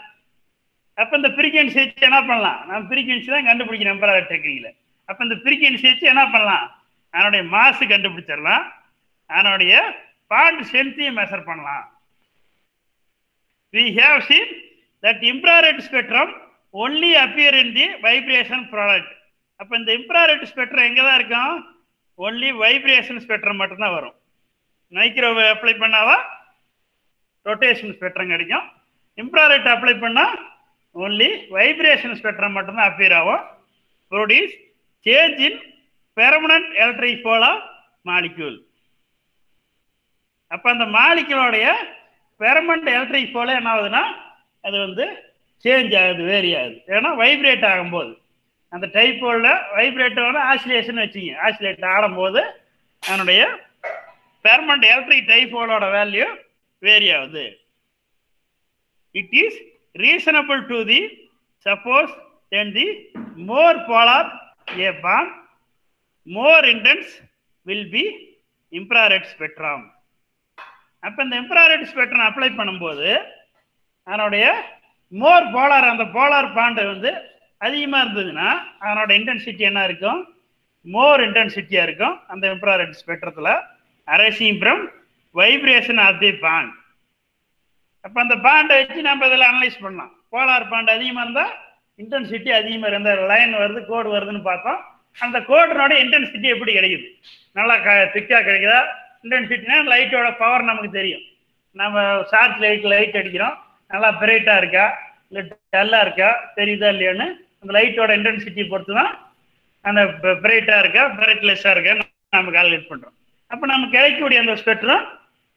அப்போ இந்த ஃப்ரீக்வன்சி வச்சு என்ன பண்ணலாம்? நம்ம ஃப்ரீக்வன்சி தான் கண்டுபிடிக்கணும் எம்பராய்டரி டெக்னிக்கில். அப்போ இந்த ஃப்ரீக்வன்சி வச்சு என்ன பண்ணலாம்? அதனுடைய மாசு கண்டுபிடிச்சிடலாம், அதனுடைய பாண்ட் ஸ்ட்ரென்த்தையும் மெஷர் பண்ணலாம். We have seen that infrared spectrum only appear in the vibration product. அப்போ இந்த இன்ஃப்ராரெட் ஸ்பெக்ட்ரம் எங்கே தான் இருக்கும்? ஒன்லி வைப்ரேஷன் ஸ்பெக்ட்ரம் மட்டும்தான் வரும். மைக்ரோவேவ் அப்ளை பண்ணாதான் ரொட்டேஷன் ஸ்பெக்ட்ரம் கிடைக்கும். இன்ஃப்ராரெட் அப்ளை பண்ணால் ஒன்லி வைப்ரேஷன் ஸ்பெக்ட்ரம் மட்டும்தான் அப்பியர் ஆகும். Produce change in permanent electric pole of molecule. அப்போ அந்த மாலிக்யூலோடைய பெர்மனன்ட் எலக்ட்ரிக் போல என்ன ஆகுதுன்னா அது வந்து சேஞ்ச் ஆகுது, வேரி ஆகுது. ஏன்னா வைப்ரேட் ஆகும்போது அந்த டைப்போல வைப்ரேட்டரோட ஆசிலேஷன் வச்சுங்க, ஆசிலேட் ஆடும்போது அதனுடைய பெர்மனன்ட் எலக்ட்ரிக் டைப்போலோட வேல்யூ வேரி ஆகுது. It is reasonable to the suppose then the more polar A bond more intense will be infrared spectrum. அப்போ இந்த இன்ஃப்ராரெட் ஸ்பெக்ட்ரம் அப்ளை பண்ணும்போது அதனுடைய மோர் போலார், அந்த போலார் பாண்டு வந்து அதிகமாக இருந்ததுன்னா அதனோட இன்டென்சிட்டி என்ன இருக்கும்? மோர் இன்டென்சிட்டியாக இருக்கும் அந்த இன்ஃப்ராரெட் ஸ்பெக்ட்ரத்தில், arising from vibration of the bond. அப்போ அந்த பாண்டை வச்சு நம்ம இதில் அனலைஸ் பண்ணலாம். போலார் பாண்டு அதிகமாக இருந்தால் இன்டென்சிட்டி அதிகமாக இருந்தால் லைன் வருது, கோடு வருதுன்னு பார்த்தோம். அந்த கோடினோட இன்டென்சிட்டி எப்படி கிடைக்குது? நல்லா திக்காக கிடைக்குதா? இன்டென்சிட்டினா லைட்டோட பவர் நமக்கு தெரியும். நம்ம ஷார்ட் லைட் அடிக்கிறோம், நல்லா பிரைட்டாக இருக்கா இல்லை டல்லாக இருக்கா தெரியுதா இல்லையான்னு அந்த லைட்டோட இன்டென்சிட்டி பொறுத்து தான் அந்த பிரைட்டாக இருக்கா பிரைட்லெஸ்ஸாக இருக்கா நம்ம கால்குலேட் பண்ணுறோம். அப்போ நமக்கு கிடைக்கக்கூடிய அந்த ஸ்பெக்ட்ரம்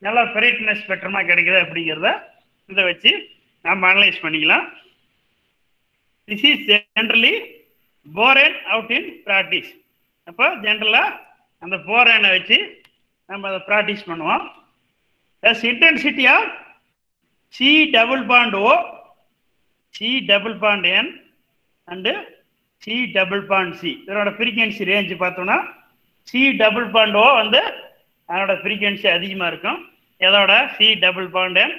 நல்லா பிரைட்னஸ் ஸ்பெக்ட்ரமாக கிடைக்குதா அப்படிங்கிறத இதை வச்சு நம்ம அனலைஸ் பண்ணிக்கலாம். This is generally borne out in practice. அப்போ ஜென்ரலாக அந்த போரேனை வச்சு நம்ம அதை ப்ராக்டிஸ் பண்ணுவோம். Plus intensity of C double bond O, C double bond N and C double bond C, இதனோட ஃப்ரீக்வன்சி ரேஞ்சு பார்த்தோம்னா சி டபுள் பாண்ட் ஓ வந்து அதனோட ஃப்ரீக்வன்சி அதிகமாக இருக்கும். எதோட? C double bond N,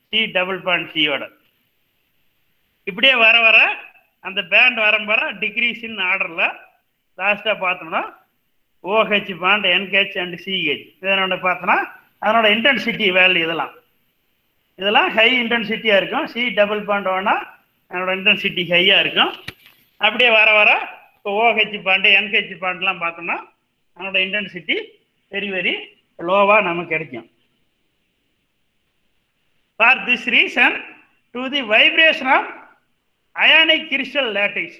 C double bond சியோட. இப்படியே வர வர அந்த பேண்ட் வர டிக்ரீஸ் இன் ஆர்டரில் லாஸ்ட்டாக பார்த்தோம்னா OH bond NH and CH இதனோட பார்த்தோன்னா அதனோட இன்டென்சிட்டி வேல்யூ இதெல்லாம் ஹை இன்டென்சிட்டியாக இருக்கும். சி டபுள் பாண்ட் ஓனா அதனோட இன்டென்சிட்டி ஹையாக இருக்கும். அப்படியே வர வர இப்போ OH பாண்டு NH பாண்ட்லாம் பார்த்தோம்னா அதனோட இன்டென்சிட்டி வெரி வெரி லோவாக நமக்கு கிடைக்கும். For this reason to the vibration of ionic crystal lattice.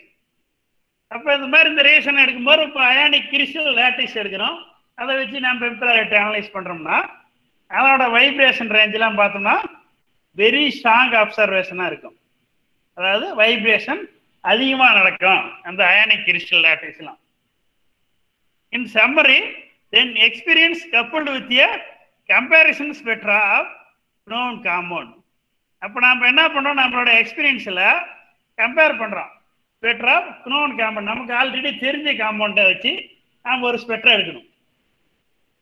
அப்போ இந்த மாதிரி இந்த ரீசன் எடுக்கும்போது இப்போ அயானிக் கிறிஸ்டல் லேட்டிஸ் எடுக்கிறோம். அதை வச்சு நம்ம இன்ஃப்ராரெட் அனலைஸ் பண்ணுறோம்னா அதோட வைப்ரேஷன் ரேஞ்செலாம் பார்த்தோம்னா வெரி ஸ்ட்ராங் அப்சர்வேஷனாக இருக்கும். அதாவது வைப்ரேஷன் அதிகமாக நடக்கும் அந்த ionic crystal லேட்டிஸ்லாம். In summary, then experience coupled with a comparison spectra of known compound. அப்போ நம்ம என்ன பண்ணுறோம், நம்மளோட எக்ஸ்பீரியன்ஸில் கம்பேர் பண்ணுறோம் ஸ்பெக்ட்ரா ஆஃப் known compound. நமக்கு ஆல்ரெடி தெரிஞ்ச காம்பவுண்டை வச்சு நாம் ஒரு ஸ்பெக்ட்ரா எடுக்கணும்.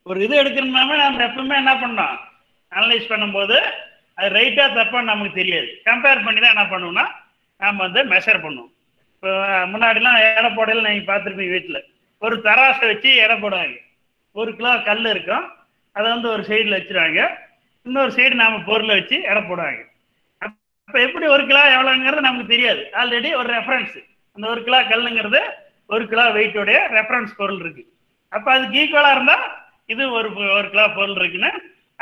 ஒரு இது எடுக்கணும்னாமே நம்ம எப்பவுமே என்ன பண்ணோம், அனலைஸ் பண்ணும்போது அது ரைட்டாக தப்பான்னு நமக்கு தெரியாது. கம்பேர் பண்ணி தான் என்ன பண்ணுவோம்னா நாம் வந்து மெஷர் பண்ணுவோம். இப்போ முன்னாடிலாம் எடை போடையில் நீங்கள் பார்த்துருப்பீங்க, வீட்டில் ஒரு தராசை வச்சு எடை போடுவாங்க. 1 கிலோ கல் இருக்கும், அதை வந்து ஒரு சைடில் வச்சுருவாங்க, இன்னொரு சைடு நாம் பொருளை வச்சு எடை போடுவாங்க. அப்போ எப்படி 1 கிலோ எவ்வளோங்கிறது நமக்கு தெரியாது. ஆல்ரெடி ஒரு ரெஃபரன்ஸ், அந்த 1 கிலோ கல்லுங்கிறது 1 கிலோ வெயிட்டோடைய ரெஃபரன்ஸ் பொருள் இருக்குது. அப்போ அதுக்கு ஈக்குவலாக இருந்தால் இது ஒரு கிலோ பொருள் இருக்குன்னு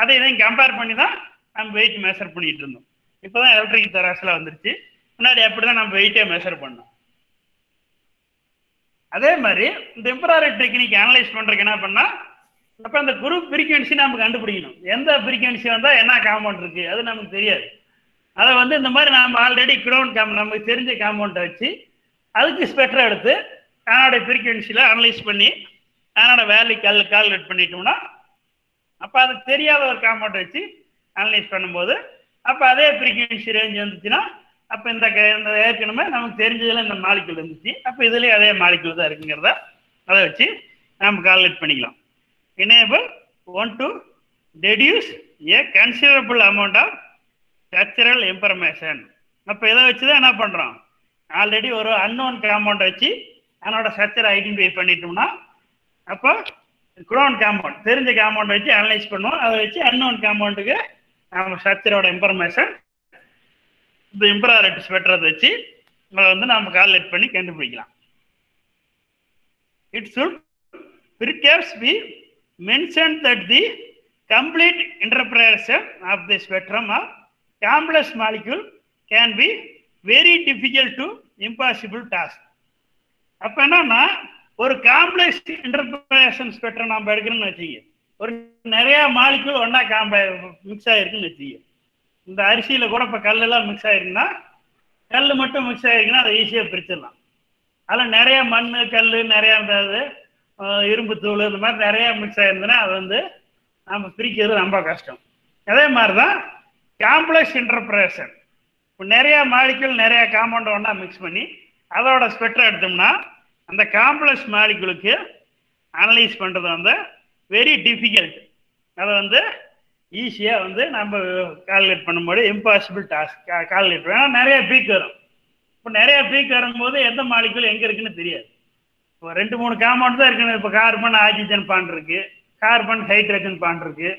அதை இதையும் கம்பேர் பண்ணி தான் நம்ம வெயிட் மெஷர் பண்ணிட்டு இருந்தோம். இப்போ தான் எலக்ட்ரிக் தராசில் வந்துருச்சு. முன்னாடி அப்படி தான் நம்ம வெயிட்டே மெஷர் பண்ணோம். அதே மாதிரி இந்த இன்ஃப்ராரெட் டெக்னிக் அனலைஸ் பண்ணுறதுக்கு என்ன பண்ணால், அப்போ அந்த குரூப் ஃப்ரீக்வன்சி நம்ம கண்டுபிடிக்கணும். எந்த ஃப்ரீக்வன்சி வந்தால் என்ன காம்பவுண்ட் இருக்குது அது நமக்கு தெரியாது. அதை வந்து இந்த மாதிரி நம்ம ஆல்ரெடி க்ரௌண்ட் நமக்கு தெரிஞ்ச காம்பவுண்டை வச்சு அதுக்கு ஸ்பெக்ட்ரா எடுத்து அதனோட ஃப்ரீக்வன்சியில் அனலைஸ் பண்ணி அதனோட வேல்யூ கால்குலேட் பண்ணிட்டோம்னா அப்போ அதுக்கு தெரியாத ஒரு காம்பவுண்டை வச்சு அனலைஸ் பண்ணும்போது அப்போ அதே ஃப்ரீக்வன்சி ரேஞ்ச் வந்துச்சுன்னா அப்போ இந்த ஏற்கனவே நமக்கு தெரிஞ்சதில் இந்த மாலிக்யூல் இருந்துச்சு, அப்போ இதுலேயே அதே மாலிக்யூல் தான் இருக்குங்கிறத அதை வச்சு நம்ம கால்குலேட் பண்ணிக்கலாம். enable one to deduce a considerable amount of structural information. அப்போ இதை வச்சு தான் என்ன பண்ணுறோம், ஆல்ரெடி ஒரு அன்னோன் காம்பவுண்டை வச்சு அதனோட ஸ்ட்ரக்சரை ஐடென்டிஃபை பண்ணிட்டோம்னா அப்போ க்ரோன் காம்பவுண்ட் தெரிஞ்ச காம்பவுண்டை வச்சு அனலைஸ் பண்ணுவோம். அதை வச்சு அன்னோன் காம்பவுண்டுக்கு நம்ம ஸ்ட்ரக்சரோட இன்ஃபர்மேஷன் இந்த இன்ஃப்ராரெட் ஸ்பெக்ட்ரத்தை வச்சு அதை வந்து நம்ம கால்குலேட் பண்ணி கண்டுபிடிக்கலாம். It should perhaps be mentioned that the complete interpretation of the spectrum of complex molecule can be very difficult to impossible task. அப்போ என்னன்னா ஒரு காம்ப்ளெக்ஸ் இன்டர்பிரேஷன் ஸ்பெக்ட்ரம் நம்ம எடுக்கணும்னு வச்சுக்க, ஒரு நிறைய மாலிக்யூல் ஒன்றா மிக்ஸ் ஆகிருக்குன்னு வச்சுக்க. இந்த அரிசியில் கூட இப்போ கல்லெல்லாம் மிக்ஸ் ஆகிருக்குன்னா, கல் மட்டும் மிக்ஸ் ஆகிருக்குன்னா அதை ஈஸியாக பிரிச்சிடலாம். அதில் நிறைய மண் கல் நிறையா இருந்தாது இரும்பு தூள் இந்த மாதிரி நிறையா மிக்ஸ் ஆகிருந்ததுன்னா அது வந்து நம்ம பிரிக்கிறது ரொம்ப கஷ்டம். அதே மாதிரி தான் காம்ப்ளெக்ஸ் இன்டர்பிரேஷன். இப்போ நிறையா மாலிக்யூல் நிறையா காம்பவுண்ட் ஒன்றா மிக்ஸ் பண்ணி அதோட ஸ்பெக்ட்ரா எடுத்தோம்னா அந்த காம்ப்ளெக்ஸ் மாலிக்யூலுக்கு அனலைஸ் பண்ணுறது வந்து வெரி டிஃபிகல்ட். அதை வந்து ஈஸியாக வந்து நம்ம கால்குலேட் பண்ணும்போது இம்பாசிபிள் டாஸ்க் கால்குலேட் பண்ண. ஏன்னா நிறைய பீக் வரும். இப்போ நிறைய பீக் வரும்போது எந்த மாலிக்யூல் எங்கே இருக்குன்னு தெரியாது. இப்போ 2-3 காம்பவுண்ட் தான் இருக்குன்னு. இப்போ கார்பன் ஆக்சிஜன் பாண்ட் இருக்குது, கார்பன் ஹைட்ரஜன் பாண்ட் இருக்குது,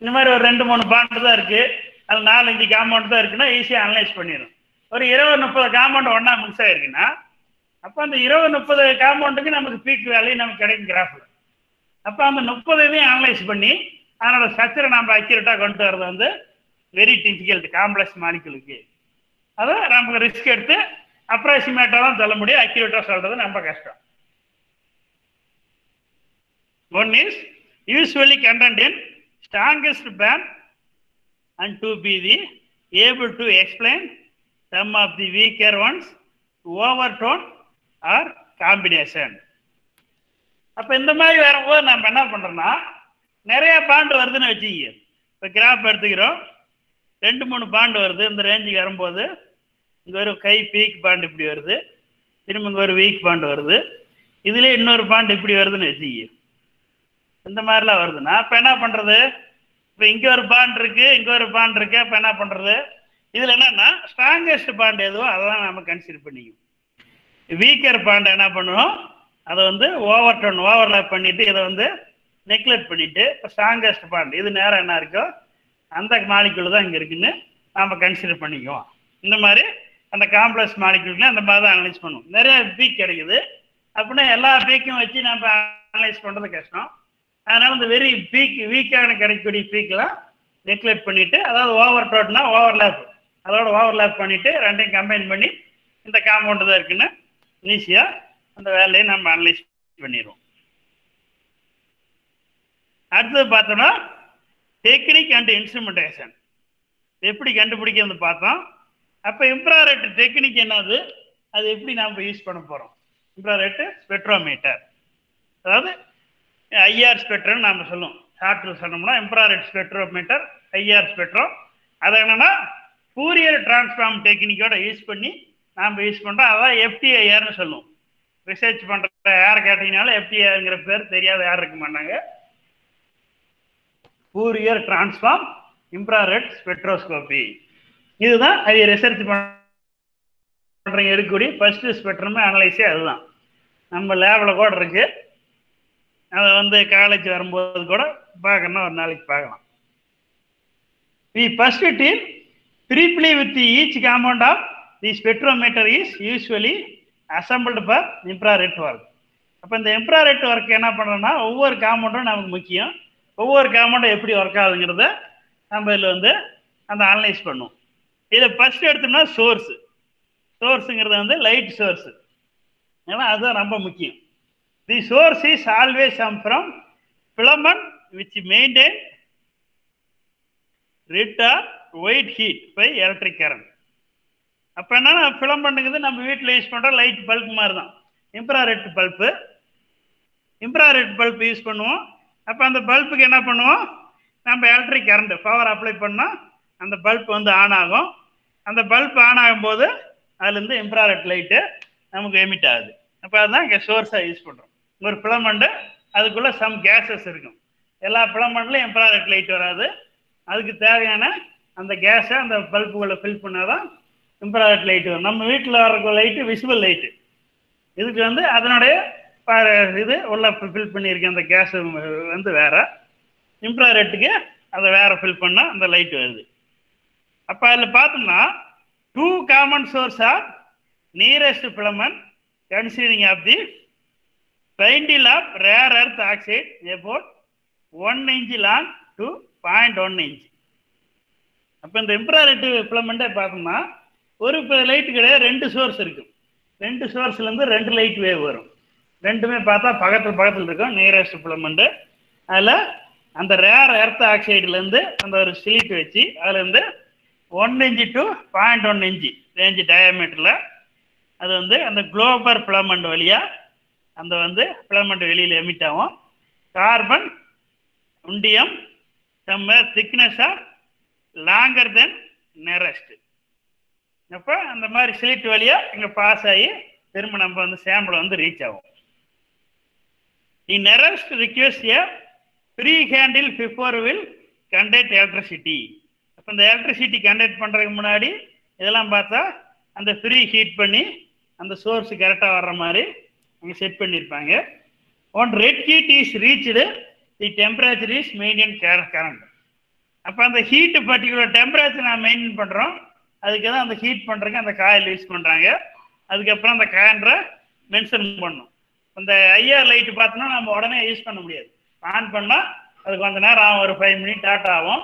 இந்த மாதிரி ஒரு 2-3 பாண்ட் தான் இருக்குது. அது 4-5 காம்பவுண்ட் தான் இருக்குன்னா ஈஸியாக அனலைஸ் பண்ணிடும். ஒரு 20-30 காம்பவுண்ட் ஒன்றா மிக்ஸ் ஆகிருக்குன்னா அப்போ அந்த 20-30 காம்பவுண்டுக்கு நமக்கு பீக் வேல்யூ நமக்கு கிடைக்கும் கிராஃபில். அப்போ அந்த 30 இதையும் அனலைஸ் பண்ணி அதனோட ஸ்ட்ரக்சரை நம்ம அக்யூரேட்டாக கொண்டு வரது வந்து வெரி டிஃபிகல்ட் காம்ப்ளெக்ஸ் மாலிக்யூலுக்கு. அதை நமக்கு ரிஸ்க் எடுத்து அப்ராக்சிமேட்டாக தான் சொல்ல முடியும், அக்யூரேட்டாக சொல்கிறது ரொம்ப கஷ்டம். One is usually contained in strongest band and to be able to explain some of the weaker ones, overtone or combination. அப்போ இந்த மாதிரி வரும்போது நம்ம என்ன பண்ணுறோம்னா நிறைய பாண்டு வருதுன்னு வச்சுக்க. இப்போ கிராப் எடுத்துக்கிறோம், 2-3 பாண்டு வருது. இந்த ரேஞ்சுக்கு வரும்போது இங்கே ஒரு கை பீக் பாண்டு இப்படி வருது, திரும்ப இங்கே ஒரு வீக் பாண்டு வருது, இதுலேயே இன்னொரு பாண்டு இப்படி வருதுன்னு வச்சுக்க. இந்த மாதிரிலாம் வருதுன்னா இப்போ என்ன பண்ணுறது, இப்போ இங்கே ஒரு பாண்ட் இருக்குது, இங்கே ஒரு பாண்ட் இருக்குது. அப்போ என்ன பண்ணுறது, இதில் என்னென்னா ஸ்ட்ராங்கஸ்ட் பாண்ட் எதுவோ அதை தான் நம்ம கன்சிடர் பண்ணிக்கும். வீக்கர் பாண்ட் என்ன பண்ணுவோம், அதை வந்து ஓவர்லேப் பண்ணிவிட்டு இதை வந்து நெக்லெக்ட் பண்ணிவிட்டு இப்போ ஸ்ட்ராங்கஸ்ட் பாண்ட் இது நேரம் என்ன இருக்கோ அந்த மாலிக்யூல் தான் இங்கே இருக்குன்னு நம்ம கன்சிடர் பண்ணிக்குவோம். இந்த மாதிரி அந்த காம்ப்ளெக்ஸ் மாலிக்யூல்னா அந்த மாதிரி தான் அனலைஸ் பண்ணுவோம். நிறைய பீக் கிடைக்குது அப்படின்னா எல்லா பீக்கும் வச்சு நம்ம அனலைஸ் பண்ணுறது கஷ்டம். அதனால் இந்த வெரி வீக்கான கிடைக்கக்கூடிய பீக்கெலாம் நெக்லெக்ட் பண்ணிட்டு, அதாவது ஓவர் டோட்னா ஓவர்லேப், அதோட ஓவர்லேப் பண்ணிட்டு ரெண்டையும் கம்பைன் பண்ணி இந்த காம்பவுண்ட் தான் இருக்குன்னு ஈஸியாக அந்த வேலையை நம்ம அனலைஸ் பண்ணிடுவோம். அடுத்தது பார்த்தோம்னா டெக்னிக் அண்ட் இன்ஸ்ட்ருமெண்டேஷன் எப்படி கண்டுபிடிக்கிறது பார்த்தோம். அப்போ இன்ஃப்ராரெட் டெக்னிக் என்னது, அது எப்படி நாம் யூஸ் பண்ண போகிறோம். இன்ஃப்ராரெட் ஸ்பெக்ட்ரோமீட்டர், அதாவது ஐஆர் ஸ்பெக்ட்ரம் நாம் சொல்லுவோம். ஷார்ட்டில் சொன்னோம்னா இன்ஃப்ராரெட் ஸ்பெக்ட்ரோமீட்டர், ஐஆர் ஸ்பெக்ட்ரம். அது என்னன்னா ஃபூரியர் டிரான்ஸ்ஃபார்ம் டெக்னிக்கோட யூஸ் பண்ணி நாம் யூஸ் பண்ணுறோம். அதான் எஃப்டிஐஆர்னு சொல்லுவோம். ரிசர்ச் பண்ணுற யாரை கேட்டீங்கனாலும் எஃப்டிஐங்கிற பேர் தெரியாத யார் இருக்க மாட்டாங்க. ஃபூரியர் டிரான்ஸ்ஃபார்ம் இன்ஃப்ராரெட் ஸ்பெக்ட்ரோஸ்கோபி, இதுதான் அது ரிசர்ச் பண்ணுறீங்க எடுக்கக்கூடிய ஃபர்ஸ்ட் ஸ்பெக்ட்ரமே அனலைஸே அதுதான். நம்ம லேபில் கூட இருக்கு, அதை வந்து காலேஜ் வரும்போது கூட பார்க்கணும், ஒரு நாளைக்கு பார்க்கலாம். We first team briefly with each compound of the spectrometer is usually assembled for infrared work. அப்போ இந்த இன்ஃப்ராரெட் ஒர்க் என்ன பண்ணுறோம்னா ஒவ்வொரு காம்பவுண்டும் நமக்கு முக்கியம். ஒவ்வொரு காம்பவுண்டும் எப்படி ஒர்க் ஆகுதுங்கிறத நம்ம இதில் வந்து அந்த அனலைஸ் பண்ணுவோம். இதில் ஃபர்ஸ்ட் எடுத்தோம்னா சோர்ஸுங்கிறது வந்து லைட் சோர்ஸு, ஏன்னா அதுதான் ரொம்ப முக்கியம். The source is always come from filament which maintain red or white heat by electric current. அப்போ என்னன்னா ஃபிலமெண்ட்டுங்கிறது நம்ம வீட்டில் யூஸ் பண்ணுற லைட் பல்ப் மாதிரி தான். இன்ஃப்ராரெட் பல்ப் யூஸ் பண்ணுவோம். அப்போ அந்த பல்புக்கு என்ன பண்ணுவோம், நம்ம எலக்ட்ரிக் கரண்ட் பவர் அப்ளை பண்ணால் அந்த பல்ப் வந்து ஆன் ஆகும். அந்த பல்ப் ஆன் ஆகும்போது அதுலேருந்து இன்ஃப்ராரெட் லைட்டு நமக்கு எமிட் ஆகுது. அப்போ அதுதான் இங்கே சோர்ஸாக யூஸ் பண்ணுறோம். ஒரு ஃபிலமெண்ட்டு அதுக்குள்ளே சம் கேஸஸ் இருக்கும். எல்லா ஃபிலமெண்ட்லையும் இன்ஃப்ராரெட் லைட் வராது. அதுக்கு தேவையான அந்த கேஸை அந்த பல்புகளை ஃபில் பண்ணால் தான் இன்ஃப்ராரெட் லைட்டு வரும். நம்ம வீட்டில் வர லைட்டு விசிபிள் லைட்டு, இதுக்கு வந்து அதனுடைய இது உள்ள ஃபில் பண்ணியிருக்கேன். அந்த கேஸ் வந்து வேற, இன்ஃப்ராரெட்டுக்கு அதை வேற ஃபில் பண்ணால் அந்த லைட் வருது. அப்போ அதில் பார்த்தோம்னா 2 common source are nearest filament consisting of the spindle of rare earth oxide about 1 inch long to 0.1 inch. அப்போ இந்த இன்ஃப்ராரெட் ஃபிலமெண்ட்டை பார்த்தோம்னா ஒரு லைட்டு கிடையாது, 2 சோர்ஸ் இருக்கும். 2 சோர்ஸ்லேருந்து 2 லைட் வேவ் வரும். ரெண்டுமே பார்த்தா பக்கத்தில் இருக்கும் நியரஸ்ட் ஃபிலமெண்ட்டு. அதில் அந்த ரேர் எர்த் ஆக்சைடுலேருந்து அந்த ஒரு சிலிட் வச்சு அதுலேருந்து 1 inch to 0.1 inch ரேஞ்சு டயாமீட்டரில் அது வந்து அந்த குளோபர் ஃபிலமெண்ட் வழியாக அந்த வந்து ஃபிலமெண்ட் வெளியில் எமிட் ஆகும். கார்பன் உண்டியம் நம்ம திக்னஸாக லாங்கர் தென் நெரஸ்ட். அப்போ அந்த மாதிரி சிலிட் வழியாக இங்கே பாஸ் ஆகி திரும்ப நம்ம வந்து சாம்பிள் வந்து ரீச் ஆகும். nearest requires a free handle before will conduct electricity. அப்போ இந்த எலக்ட்ரிசிட்டி கண்டக்ட் பண்ணுறதுக்கு முன்னாடி இதெல்லாம் பார்த்தா அந்த ஃப்ரீ ஹீட் பண்ணி அந்த சோர்ஸ் கரெக்டாக வர்ற மாதிரி அங்கே செட் பண்ணியிருப்பாங்க. One red heat is reached the temperature is maintain current. அப்போ அந்த ஹீட்டு பர்டிகுலர் டெம்பரேச்சர் நான் மெயின்டைன் பண்ணுறோம், அதுக்கு தான் அந்த ஹீட் பண்ணுறதுக்கு அந்த காயில் யூஸ் பண்ணுறாங்க. அதுக்கப்புறம் அந்த காயின்ற மென்ஷன் பண்ணணும். அந்த ஐஆர் லைட்டு பார்த்தோன்னா நம்ம உடனே யூஸ் பண்ண முடியாது. ஆன் பண்ணால் அது கொஞ்சம் நேரம் ஆகும், ஒரு 5 minutes டாட் ஆகும்.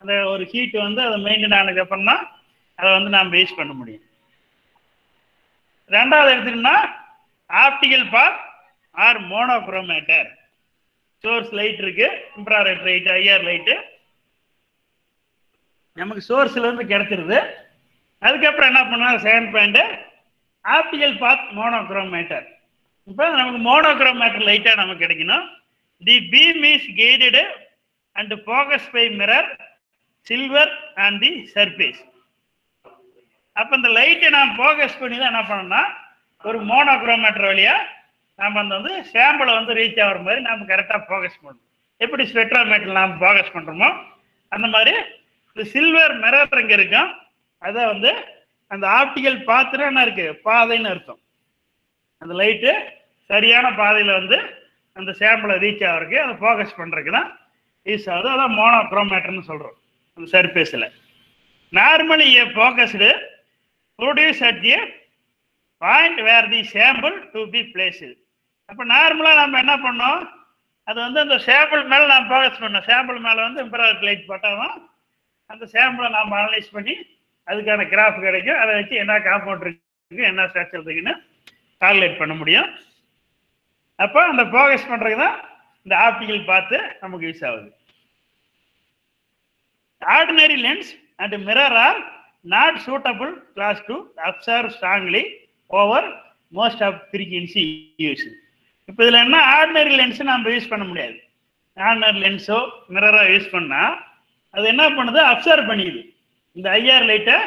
அந்த ஒரு ஹீட்டு வந்து அதை மெயின்டைன் ஆனதுக்கப்புறம் தான் அதை வந்து நம்ம யூஸ் பண்ண முடியும். ரெண்டாவது எடுத்துக்கிட்டோம்னா optical path or monochromator. Source light இருக்கு, இன்ஃப்ராரெட் லைட், ஐஆர் லைட்டு நமக்கு சோர்ஸ்லேருந்து கிடைச்சிருது. அதுக்கப்புறம் என்ன பண்ணால் second point optical path monochromator. இப்போ நமக்கு மோனோக்ரோமேட்டர் லைட்டாக நமக்கு கிடைக்கணும். The beam is guided and focus by mirror silver and the surface. அப்போ இந்த லைட்டை நாம் ஃபோகஸ் பண்ணி தான் என்ன பண்ணோம்னா ஒரு மோனோக்ரோமேட்டர் வழியாக நம்ம வந்து சாம்பிளை வந்து ரீச் ஆகிற மாதிரி நம்ம கரெக்டாக ஃபோகஸ் பண்ணணும். எப்படி ஸ்பெக்ட்ரோமீட்டர் நாம் ஃபோகஸ் பண்ணுறோமோ அந்த மாதிரி இந்த சில்வர் மிரர் இங்கே இருக்கும். அதை வந்து அந்த ஆப்டிக்கல் பாத்துனா என்ன இருக்குது, பாதைன்னு அர்த்தம். அந்த லைட்டு சரியான பாதையில் வந்து அந்த சாம்பிளை ரீச் ஆகிறதுக்கு அதை ஃபோகஸ் பண்ணுறதுக்கு தான் யூஸ் ஆகுது. அதான் மோனோக்ரோமேட்டர்னு சொல்கிறோம். அந்த சர்ஃபேஸில் normally a focused produce at a point where the sample to be placed. அப்போ நார்மலாக நம்ம என்ன பண்ணோம், அது வந்து அந்த சாம்பிள் மேலே நான் ஃபோக்கஸ் பண்ணேன். சாம்பிள் மேலே வந்து இன்ஃப்ராரெட் லைட் போட்டால் தான் அந்த சாம்பிளை நாம் அனலைஸ் பண்ணி அதுக்கான கிராஃப் கிடைக்கும். அதை வச்சு என்ன காம்பவுண்ட் இருக்கு, என்ன ஸ்ட்ரக்சர் இருக்குன்னு கால்குலேட் பண்ண முடியும். அப்போ அந்த ஃபோக்கஸ் பண்ணுறதுக்கு தான் இந்த ஆப்டிகல் பார்த்து நமக்கு யூஸ் ஆகுது. Ordinary lens and mirror are not suitable glass to observe strongly over most of frequency use. இப்போ இதில் என்ன, ஆர்டினரி லென்ஸு நம்ம யூஸ் பண்ண முடியாது. ஆர்டினரி லென்ஸோ மிரரோ யூஸ் பண்ணால் அது என்ன பண்ணுது, அப்சர்வ் பண்ணிக்குது. இந்த ஐஆர் லைட்டை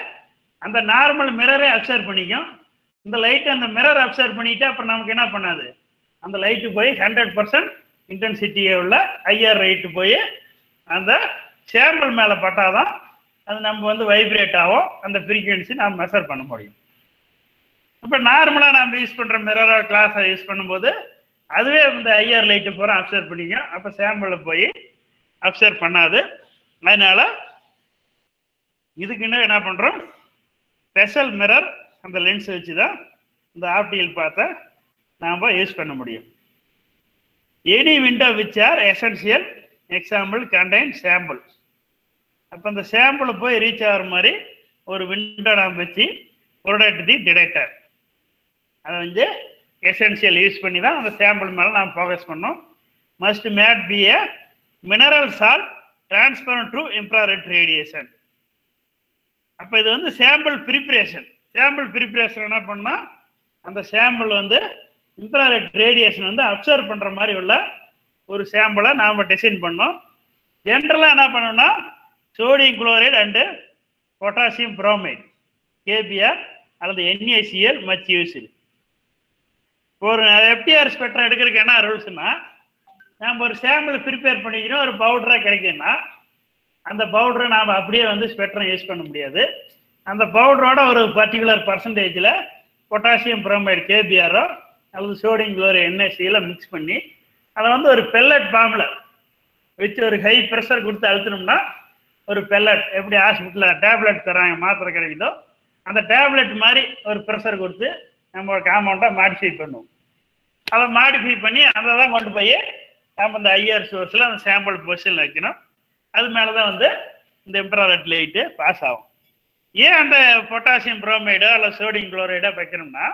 அந்த நார்மல் மிரரே அப்சர்வ் பண்ணிக்கும். இந்த லைட்டை அந்த மிரர் அப்சர்வ் பண்ணிட்டு அப்புறம் நமக்கு என்ன பண்ணாது, அந்த லைட்டு போய் 100% இன்டென்சிட்டியை உள்ள ஐஆர் லைட்டு போய் அந்த சாம்பிள் மேலே பட்டாதான் அது நம்ம வந்து வைப்ரேட் ஆகும். அந்த ஃப்ரீக்வன்சி நாம் மெஷர் பண்ண முடியும். இப்போ நார்மலாக நம்ம யூஸ் பண்ணுற மிரரோ கிளாஸை யூஸ் பண்ணும்போது அதுவே இந்த ஐஆர் லைட்டு பூரா அப்சர்வ் பண்ணிக்கும். அப்போ சாம்பிளில் போய் அப்சர்வ் பண்ணாது. அதனால இதுக்குன்னு என்ன பண்ணுறோம், ஸ்பெஷல் மிரர் அந்த லென்ஸ் வச்சு தான் இந்த ஆப்டிகல் பார்த்த நாம் யூஸ் பண்ண முடியும். Any window which are essential example contain sample. அப்போ அந்த சாம்பிளை போய் ரீச் ஆகிற மாதிரி ஒரு விண்டோ நாம் வச்சு ப்ரொடக்ட் தி டிடெக்டர். அதை வந்து எசென்சியல் யூஸ் பண்ணி தான் அந்த சாம்பிள் மேலே நாம் ஃபோக்கஸ் பண்ணோம். Must made be a mineral salt transparent to infrared radiation. அப்போ இது வந்து சாம்பிள் ப்ரிப்ரேஷன். சாம்பிள் ப்ரிப்ரேஷன் என்ன பண்ணால் அந்த சாம்பிள் வந்து இன்ஃப்ராரெட் ரேடியேஷன் வந்து அப்சர்வ் பண்ணுற மாதிரி உள்ள ஒரு சாம்பிளை நாம் டிசைன் பண்ணோம். ஜென்ரலாக என்ன பண்ணோம்னா sodium chloride and potassium bromide KPR அல்லது NaCl மச் யூஸ்டு. ஒரு எஃப்டிஆர் ஸ்பெக்ட்ரம் எடுக்கிறதுக்கு என்ன ரூல்ஸ்னா, நம்ம ஒரு சாம்பிள் ப்ரிப்பேர் பண்ணிக்கிறோம், ஒரு பவுடராக கிடைக்குன்னா அந்த பவுடரை நாம் அப்படியே வந்து ஸ்பெக்ட்ரம் யூஸ் பண்ண முடியாது. அந்த பவுடரோட ஒரு பர்டிகுலர் பர்சன்டேஜில் பொட்டாசியம் புரோமைடு கேபிஆரோ அல்லது சோடியம் குளோரைடு NaCl மிக்ஸ் பண்ணி அதை வந்து ஒரு பெல்லட் ஃபார்மில் வச்சு ஒரு ஹை ப்ரெஷர் கொடுத்து அழுத்தினோம்னா ஒரு பெல்லட் எப்படி ஹாஸ்பிட்டலில் டேப்லெட் தராங்க மாத்திரை கிடைக்குதோ அந்த டேப்லெட் மாதிரி ஒரு ப்ரெஷர் கொடுத்து நம்ம ஒரு காம்பவுண்டை மாடிஃபை பண்ணுவோம். அதை மாடிஃபை பண்ணி அதை தான் கொண்டு போய் நம்ம இந்த ஐஆர் சோர்ஸில் அந்த சாம்பிள் பொசிஷனில் வைக்கணும். அது மேலே தான் வந்து இந்த இன்ஃப்ராரெட் லைட்டு பாஸ் ஆகும். ஏன் அந்த பொட்டாசியம் புரோமைடோ அல்ல சோடியம் குளோரைடோ வைக்கணும்னா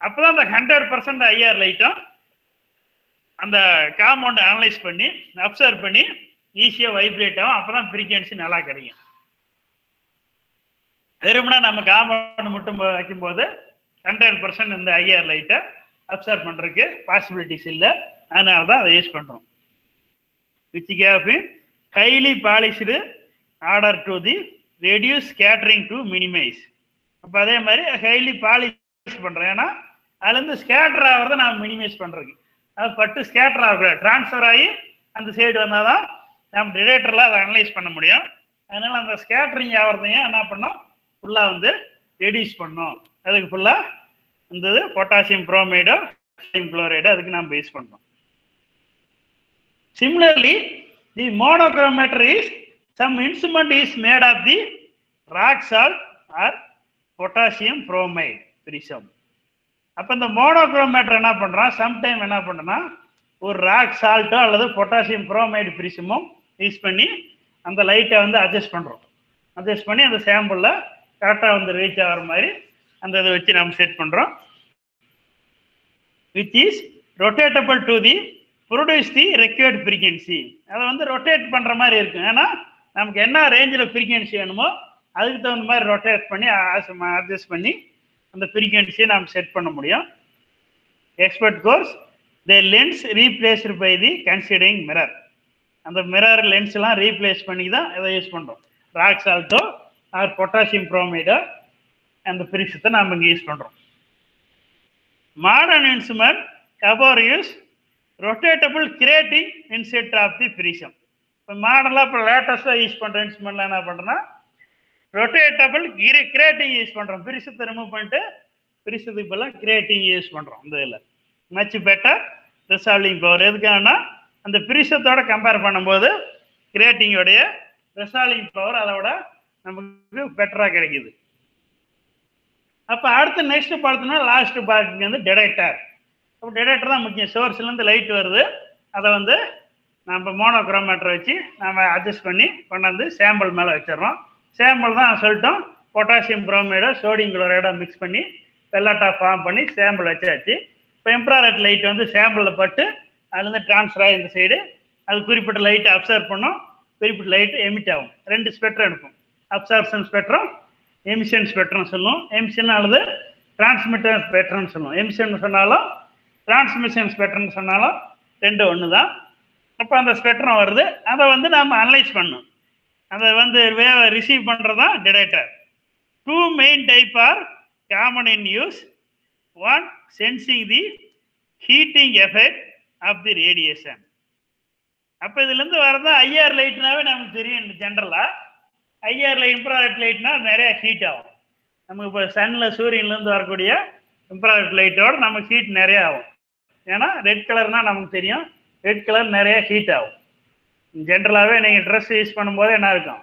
அப்போ தான் அந்த 100% ஐஆர் லைட்டும் அந்த காம்பவுண்டை அனலைஸ் பண்ணி அப்சர்வ் பண்ணி ஈஸியாக வைப்ரேட் ஆகும். அப்போ தான் ஃப்ரீக்வன்சி நல்லா கிடைக்கும். வெறும்னா நம்ம காம்பவுண்ட் மட்டும் வைக்கும்போது 100% இந்த ஐஆர் லைட்டை அப்சர்வ் பண்ணுறதுக்கு பாசிபிலிட்டிஸ் இல்லை. அதனால தான் அதை யூஸ் பண்ணுறோம். Which gave highly polished order to the reduce scattering to minimise. அப்போ அதே மாதிரி ஹைலி பாலிஷ் பண்ணுறோம். ஏன்னா அதுலேருந்து ஸ்கேட்டர் ஆகிறத நாம் மினிமைஸ் பண்ணுறதுக்கு அது பட்டு ஸ்கேட்டர் ஆகக்கூடாது, ட்ரான்ஸ்ஃபர் ஆகி அந்த சைடு வந்தால் தான் நம்ம டிடெக்டரில் அதை அனலைஸ் பண்ண முடியும். அதனால் அந்த ஸ்கேட்டரிங் ஆகிறதையும் என்ன பண்ணோம், ஃபுல்லாக வந்து ரெடியூஸ் பண்ணோம். அதுக்கு ஃபுல்லாக இந்த பொட்டாசியம் புரோமைடோ சோடியம் குளோரைடோ அதுக்கு நம்ம யூஸ் பண்ணுறோம். Similarly the monochromator is some instrument is made of the rock salt or potassium bromide prism. அப்போ இந்த மோனோக்ரோமேட்டர் என்ன பண்ணுறான், சம்டைம் என்ன பண்ணுறோன்னா ஒரு ராக் சால்ட்டோ அல்லது பொட்டாசியம் புரோமைடு பிரிசமும் யூஸ் பண்ணி அந்த லைட்டை வந்து அட்ஜஸ்ட் பண்ணுறோம். அட்ஜஸ்ட் பண்ணி அந்த சாம்பிளில் கரெக்டாக வந்து ரீச் ஆகிற மாதிரி அந்த இதை வச்சு நம்ம செட் பண்ணுறோம். Which is rotatable to the produce the required frequency. அதை வந்து ரொட்டேட் பண்ணுற மாதிரி இருக்கும். ஏன்னா நமக்கு என்ன ரேஞ்சில் ஃப்ரீக்வன்சி வேணுமோ அதுக்கு தகுந்த மாதிரி ரொட்டேட் பண்ணி அட்ஜஸ்ட் பண்ணி அந்த ஃப்ரீக்வன்சியை நாம் செட் பண்ண முடியும். Expert course the lens replaced by the considering mirror. அந்த மிரர் லென்ஸ்லாம் ரீப்ளேஸ் பண்ணி தான் இதை யூஸ் பண்ணுறோம். ராக் சால்ட்டோ ஆர் பொட்டாசியம் புரோமைடோ அந்த பிரிசத்தை நாம் இங்கே யூஸ் பண்ணுறோம். மாடர்ன் இன்ஸ்ட்ருமெண்ட் கபோர் use rotatable grating instead of the prism. இப்போ மாடலாக இப்போ லேட்டஸ்ட்டாக யூஸ் பண்ணுற இன்ஸ்ட்ருமெண்ட்லாம் என்ன பண்ணுறோன்னா ரொட்டேட்டபிள் கிரேட்டிங் யூஸ் பண்ணுறோம். பிரிசத்தை ரிமூவ் பண்ணிட்டு பிரிசத்துக்கு பதிலாக கிரேட்டிங் யூஸ் பண்ணுறோம். இந்த இதில் மச் பெட்டர் ரிசால்விங் பவர். எதுக்காகனா அந்த பிரிசத்தோட கம்பேர் பண்ணும்போது கிரேட்டிங்கோடைய ரிசால்விங் பவர் அதோட நமக்கு பெட்டராக கிடைக்குது. அப்போ அடுத்து நெக்ஸ்ட் பார்த்தோம்னா லாஸ்ட் பார்ட்டிங் வந்து டிடெக்டர். அப்போ டிடெக்டர் தான் முக்கியம். சோர்ஸ்லேருந்து லைட் வருது, அதை வந்து நம்ம மோனோக்ரோமேட்டரை வச்சு நம்ம அட்ஜஸ்ட் பண்ணி கொண்டாந்து சாம்பிள் மேலே வச்சிடறோம். சாம்பிள் தான் சொல்லிட்டோம், பொட்டாசியம் புரோமைடோ சோடியம் குளோரைடோ மிக்ஸ் பண்ணி பெல்லட்டாக ஃபார்ம் பண்ணி சாம்பிள் வச்சாச்சு. இப்போ இன்ஃப்ராரெட் லைட் வந்து சாம்பிளில் பட்டு அதுலேருந்து ட்ரான்ஸ்ஃபர் ஆகி இந்த சைடு அது குறிப்பிட்ட லைட்டை அப்சர்வ் பண்ணும், குறிப்பிட்ட லைட்டு எமிட் ஆகும். 2 ஸ்பெக்ட்ரம் இருக்கும், அப்சார்ப்ஷன் ஸ்பெக்ட்ரம், எமிஷன் ஸ்பெக்ட்ரம் சொல்லுவோம். எமிஷன் அல்லது டிரான்ஸ்மிட்டர் ஸ்பெக்ட்ரம்னு சொல்லுவோம். எமிஷன் சொன்னாலும் டிரான்ஸ்மிஷன் ஸ்பெக்ட்ரம்னு சொன்னாலும் 2 ஒன்று தான். அப்போ அந்த ஸ்பெக்ட்ரம் வருது, அதை வந்து நாம் அனலைஸ் பண்ணணும். அதை வந்து ரிசீவ் பண்ணுறது தான் detector. 2 main type are common in use. One, sensing the heating effect of the radiation. அப்போ இதுலேருந்து வரது ஐஆர் லைட்னாவே நமக்கு தெரியும். ஜென்ரலாக ஐஆர் லைட் இன்ஃப்ராரெட் லைட்னா நிறைய ஹீட் ஆகும். நமக்கு இப்போ சன்னில் சூரியன்லேருந்து வரக்கூடிய இன்ஃப்ராரெட் லைட்டோட நமக்கு ஹீட் நிறைய ஆகும். ஏன்னா ரெட் கலர்னால் நமக்கு தெரியும், ரெட் கலர் நிறைய ஹீட் ஆகும். ஜென்ரலாகவே நீங்கள் ட்ரெஸ் யூஸ் பண்ணும்போது என்ன இருக்கும்,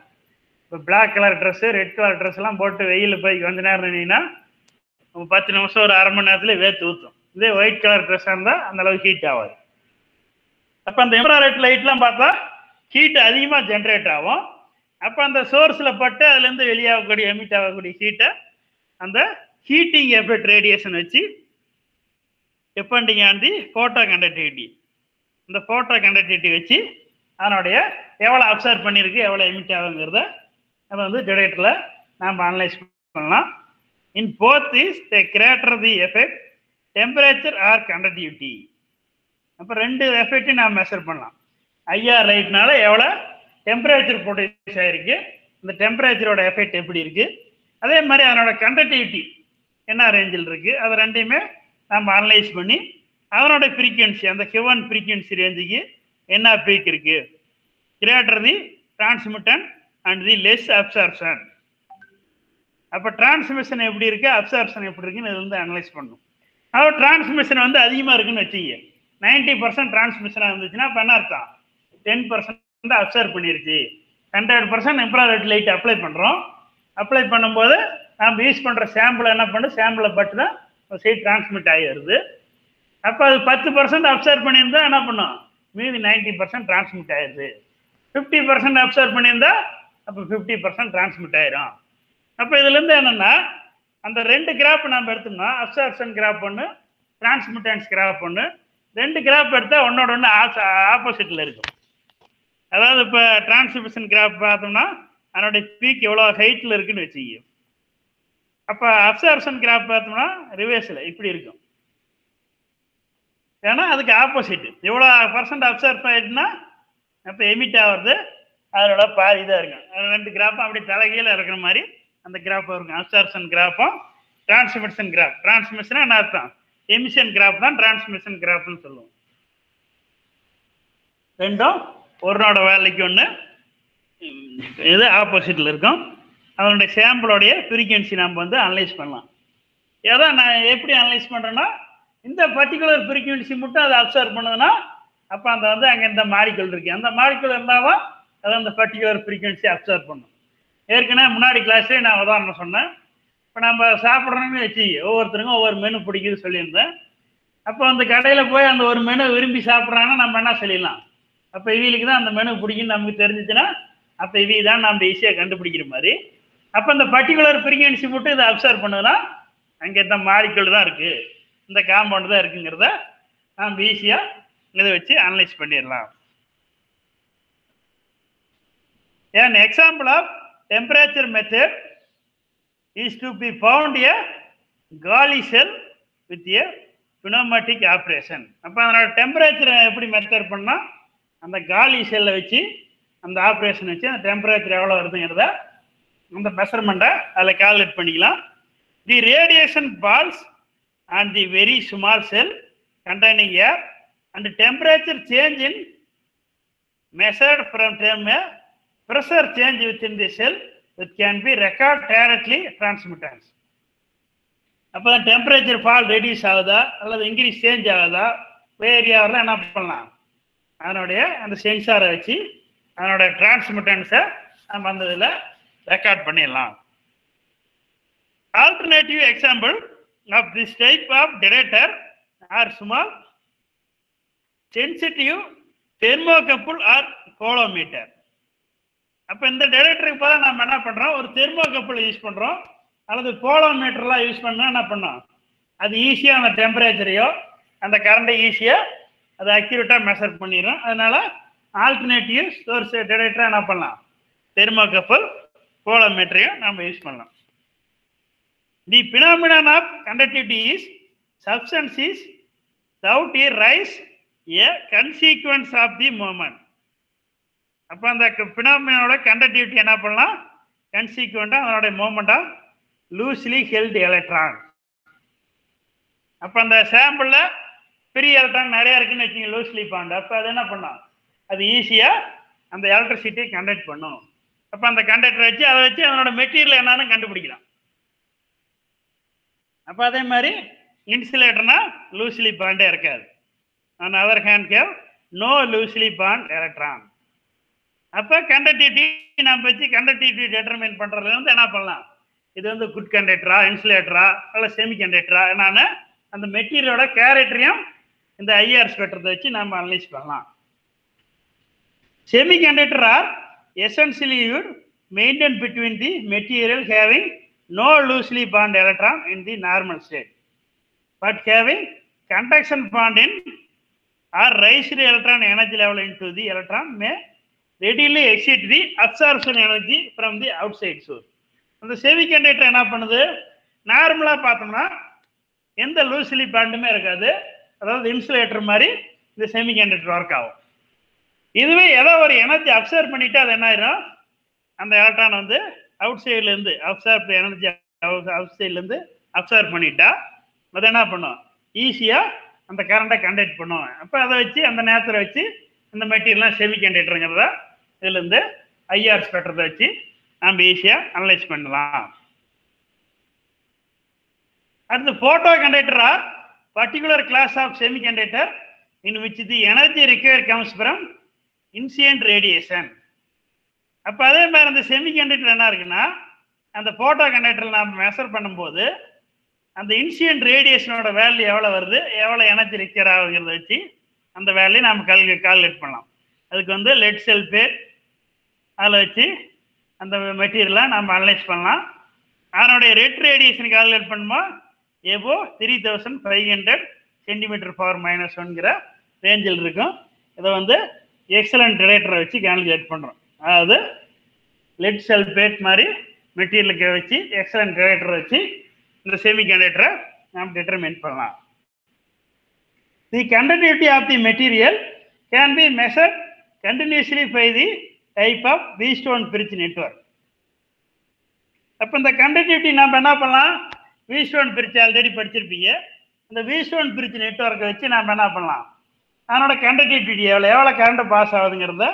இப்போ black colour dress red colour ட்ரெஸ்லாம் போட்டு வெயில் போய் கொஞ்ச நேரம் நின்னீங்கன்னா 10 நிமிஷம் ஒரு அரை மணி நேரத்தில் வேர்த்து ஊற்றும். இதே ஒயிட் கலர் ட்ரெஸ்ஸாக இருந்தால் அந்தளவுக்கு ஹீட் ஆகாது. அப்போ அந்த இன்ஃப்ராரெட் லைட்லாம் பார்த்தா ஹீட் அதிகமாக ஜென்ரேட் ஆகும். அப்போ அந்த சோர்ஸில் பட்டு அதுலேருந்து வெளியாகக்கூடிய எமிட் ஆகக்கூடிய ஹீட்டை அந்த ஹீட்டிங் எஃபெக்ட் ரேடியேஷன் வச்சு depending on the photo conductivity, இந்த ஃபோட்டோ கண்டக்டிவிட்டி வச்சு அதனுடைய எவ்வளோ அப்சர்வ் பண்ணியிருக்கு எவ்வளோ எமிட் ஆகுங்கிறத நம்ம வந்து டிடெக்டரில் நாம் அனலைஸ் பண்ணலாம். In both these, the greater the effect, temperature or conductivity. அப்போ 2 எஃபெக்டையும் நாம் மெஷர் பண்ணலாம். ஐஆர் லைட்னால எவ்வளோ டெம்பரேச்சர் ப்ரொடியூஸ் ஆகிருக்கு, இந்த டெம்பரேச்சரோட எஃபெக்ட் எப்படி இருக்குது, அதே மாதிரி அதனோட கண்டக்டிவிட்டி என்ன ரேஞ்சில் இருக்குது, அதை 2யுமே நம்ம அனலைஸ் பண்ணி அதனோட ஃப்ரீக்வன்சி அந்த கிவன் ஃப்ரீக்வன்சி ரேஞ்சுக்கு என்ன பீக் இருக்குது, greater the transmittance and the less absorption. அப்போ டிரான்ஸ்மிஷன் எப்படி இருக்குது, அப்சார்ப்ஷன் எப்படி இருக்குன்னு இது வந்து அனலைஸ் பண்ணணும். அதாவது டிரான்ஸ்மிஷன் வந்து அதிகமாக இருக்குன்னு வச்சுக்க, 90% டிரான்ஸ்மிஷனாக இருந்துச்சுன்னா இப்போ என்ன அர்த்தம், 10% அப்சர்வ் பண்ணிருச்சு. 100% இன்ஃப்ராரெட் லைட் அப்ளை பண்ணுறோம். அப்ளை பண்ணும்போது நம்ம யூஸ் பண்ணுற சாம்பிள் என்ன பண்ணும், சாம்பிளை பட்டு தான் சைடு டிரான்ஸ்மிட் ஆகி வருது. அப்போ அது 10% அப்சர்வ் பண்ணியிருந்தா என்ன பண்ணும், மீதி 90% டிரான்ஸ்மிட் ஆயிடுது. 50% அப்சர்வ் பண்ணியிருந்தா அப்போ 50% டிரான்ஸ்மிட் ஆயிரும். அப்போ இதுலேருந்து என்னென்னா அந்த 2 கிராஃப் நம்ம எடுத்தோம்னா அப்சார்ப்ஷன் கிராஃப் ஒன்று, டிரான்ஸ்மிட்டன்ஸ் கிராஃப் ஒன்று, 2 கிராஃப் எடுத்தால் ஒன்னோட ஒன்று ஆப்போசிட்டில் இருக்கும். அதாவது இப்போ டிரான்ஸ்மிஷன் கிராஃப் பார்த்தோம்னா அதனுடைய பீக் எவ்வளோ ஹைட்டில் இருக்குன்னு வச்சுக்க. அப்போ அப்சார்ப்ஷன் கிராஃப் பார்த்தோம்னா ரிவர்ஸில் இப்படி இருக்கும். ஏன்னா அதுக்கு ஆப்போசிட் எவ்வளோ % அப்சர்வ் ஆகிட்டுனா அப்போ எமிட் ஆகிறது அதோட பாதி இதாக இருக்கும். 2 கிராஃபும் அப்படி தலைகீழ இருக்கிற மாதிரி அந்த கிராஃப் இருக்கும். அப்சார்ப்ஷன் கிராஃபும் டிரான்ஸ்மிஷன் கிராஃப். டிரான்ஸ்மிஷன் என்ன அர்த்தம், எமிஷன் கிராஃப் தான் டிரான்ஸ்மிஷன் கிராஃப்னு சொல்லுவோம். 2ம் ஒருனோட வேலைக்கு ஒன்று இது ஆப்போசிட்டில் இருக்கும். அதனுடைய சாம்பிளோடைய ஃப்ரீக்வன்சி நம்ம வந்து அனலைஸ் பண்ணலாம். ஏதோ நான் எப்படி அனலைஸ் பண்ணுறேன்னா இந்த பர்டிகுலர் ஃப்ரீக்வன்சி மட்டும் அதை அப்சர்வ் பண்ணுதுன்னா அப்போ அந்த வந்து அங்கே இந்த மாலிகுல் இருக்குது, அந்த மாலிகுல் இருந்தாலும் அதை அந்த பர்டிகுலர் ஃப்ரீக்வன்சி அப்சர்வ் பண்ணும். ஏற்கனவே முன்னாடி கிளாஸ்லேயே நான் உதாரணம் சொன்னேன். இப்போ நம்ம சாப்பிட்றோன்னு வச்சு ஒவ்வொருத்தருக்கும் ஒவ்வொரு மெனு பிடிக்குது சொல்லியிருந்தேன். அப்போ அந்த கடையில் போய் அந்த ஒரு மெனு விரும்பி சாப்பிட்றாங்கன்னா நம்ம என்ன சொல்லிடலாம், அப்போ இவங்களுக்கு தான் அந்த மெனு பிடிக்குன்னு நமக்கு தெரிஞ்சிச்சுன்னா அப்போ இவி தான் நம்ம ஈஸியாக கண்டுபிடிக்கிற மாதிரி. அப்போ அந்த பர்டிகுலர் ஃப்ரீக்வன்சி மட்டும் இதை அப்சர்வ் பண்ணுதுன்னா அங்கே இந்த மாலிகுல் தான் இருக்குது, இந்த காம்பவுண்ட் தான் இருக்குங்கிறத நம்ம ஈஸியாக இதை வச்சு அனலைஸ் பண்ணிடலாம். An example of temperature method is to be found a Gali cell with a pneumatic operation. அப்போ அதனோட டெம்பரேச்சரை எப்படி மெத்தட் பண்ணால் அந்த காலி செல்லை வச்சு அந்த ஆப்ரேஷன் வச்சு அந்த டெம்பரேச்சர் எவ்வளோ வருதுங்கிறத அந்த மெஷர்மெண்ட்டை அதில் கால்குலேட் பண்ணிக்கலாம். The radiation falls and the very small cell containing air and temperature change in measured from pressure change within the cell that can be recorded directly transmittance. அப்போ டெம்பரேச்சர் ஃபால் ரெடியூஸ் ஆகுதா அல்லது increase change ஆகுதா ஏரியாவில் என்ன பண்ணலாம், அதனுடைய அந்த சென்சாரை வச்சு அதனுடைய டிரான்ஸ்மிட்டன்ஸை நம்ம அந்த இதில் ரெக்கார்ட் பண்ணிடலாம். Alternative example of this type of detector are small sensitive thermocouple or bolometer. அப்போ இந்த டிடெக்டருக்கு பதிலாக நம்ம என்ன பண்ணுறோம், ஒரு தெர்மோகப்புள் யூஸ் பண்ணுறோம் அல்லது போலோமீட்டர்லாம் யூஸ் பண்ணால் என்ன பண்ணோம், அது ஈஸியாக அந்த டெம்பரேச்சரையோ அந்த கரண்ட்டை ஈஸியாக அது அக்யூரேட்டாக மெஷர் பண்ணிடும். அதனால ஆல்டர்னேட்டிவ் சோர்ஸ் டிடெக்டராக என்ன பண்ணலாம், தெர்மோகப்புள் போலோமீட்டரையும் நம்ம யூஸ் பண்ணலாம். தி phenomenon of conductivity is substance is without a rise a consequence of the moment. அப்போ அந்த பினாமினோட கண்டக்டிவிட்டி என்ன பண்ணலாம், கன்சீக்வெண்ட்டாக அதனோட மூமெண்ட்டாக லூஸ்லி ஹெல்ட் எலக்ட்ரான். அப்போ அந்த சாம்பிளில் பெரிய எலக்ட்ரான் நிறையா இருக்குன்னு வச்சுங்க, லூஸ்லி பாண்ட். அப்போ அது என்ன பண்ணலாம், அது ஈஸியாக அந்த எலக்ட்ரிசிட்டியை கண்டக்ட் பண்ணும். அப்போ அந்த கண்டக்டரை வச்சு அதை வச்சு அதனோட மெட்டீரியல் என்னன்னு கண்டுபிடிக்கலாம். அப்போ அதே மாதிரி இன்சுலேட்டர்னா லூஸ்லி பாண்டே இருக்காது. On other hand gave no loosely bond electron. அப்போ கண்டக்டிவிட்டி நம்ம வச்சு கண்டக்டிவிட்டி டெட்டர்மைன் பண்ணுறதுல வந்து என்ன பண்ணலாம், இது வந்து குட் கண்டக்டரா இன்சுலேட்டரா அல்ல செமி கண்டக்டரா என்னன்னு அந்த மெட்டீரியலோட கேரக்டரையும் இந்த ஐஆர் ஸ்பெக்ட்ரத்தை வச்சு நம்ம அனலைஸ் பண்ணலாம். Semi conductor are essentially maintain between the material having no loosely bond electron in the normal state, but having conduction bond in or raised electron energy level into the electron may readily exceed the absorption energy from the outside source. அந்த semiconductor என்ன பண்ணுது, நார்மலாக பார்த்தோம்னா எந்த loosely பாண்டுமே இருக்காது, அதாவது insulator மாதிரி இந்த செமிகண்டக்டர் ஒர்க் ஆகும். இதுவே ஏதோ ஒரு எனர்ஜி அப்சர்வ் பண்ணிட்டு அது என்ன ஆயிரும், அந்த எலக்ட்ரான் வந்து அவுட் சைட்லேருந்து அப்சர்வ் எனர்ஜி அவுட் சைட்லேருந்து அப்சர்வ் பண்ணிட்டா அதை என்ன பண்ணும், ஈஸியாக அந்த கரண்ட்டை கண்டக்ட் பண்ணும். அப்போ அதை வச்சு அந்த நேரத்தில் வச்சு இந்த மெட்டீரியல்லாம் செமி கண்டக்டருங்கிறத இதுலேருந்து ஐஆர் ஸ்பெக்ட்ரத்தை வச்சு நம்ம ஈஸியாக அனலைஸ் பண்ணலாம். அடுத்து photo conductor are particular class of semi conductor in which the energy require comes from incident radiation. அப்போ அதே மாதிரி அந்த செமி கண்டக்டர் என்ன இருக்குன்னா, அந்த போட்டோ கண்டக்டரில் நம்ம மெஷர் பண்ணும்போது அந்த இன்சிடென்ட் ரேடியேஷனோட வேல்யூ எவ்வளோ வருது, எவ்வளோ எனர்ஜி ரிக்வயர் ஆகுங்கிறத வச்சு அந்த வேல்யூ நம்ம கால்குலேட் பண்ணலாம். அதுக்கு வந்து லெட் சல்ஃபேட் அதில் வச்சு அந்த மெட்டீரியலை நம்ம அனலைஸ் பண்ணலாம். அதனுடைய ரெட் ரேடியேஷன் கால்குலேட் பண்ணும்போது எபோ 3500 cm/-1 ரேஞ்சில் இருக்கும். இதை வந்து எக்ஸலண்ட் டிடெக்டரை வச்சு கால்குலேட் பண்ணுறோம். அதாவது லெட் சல்ஃபேட் மாதிரி மெட்டீரியலுக்கு வச்சு எக்ஸலண்ட் டிடெக்டரை வச்சு இந்த செமி கண்டக்டரை நாம் டிட்டர்மைன் பண்ணலாம். The conductivity of the material can be measured continuously by the type of Wheatstone bridge network. அப்போ இந்த கண்டக்டிவிட்டி நம்ம என்ன பண்ணலாம், வீஸ்டோன் பிரிட்ஜ் ஆல்ரெடி படிச்சிருப்பீங்க. அந்த வீஸ்டோன் பிரிட்ஜ் நெட்வொர்க்கை வச்சு நம்ம என்ன பண்ணலாம், அதனோட கண்டக்டிவிட்டி எவ்வளோ கரண்ட் பாஸ் ஆகுதுங்கிறத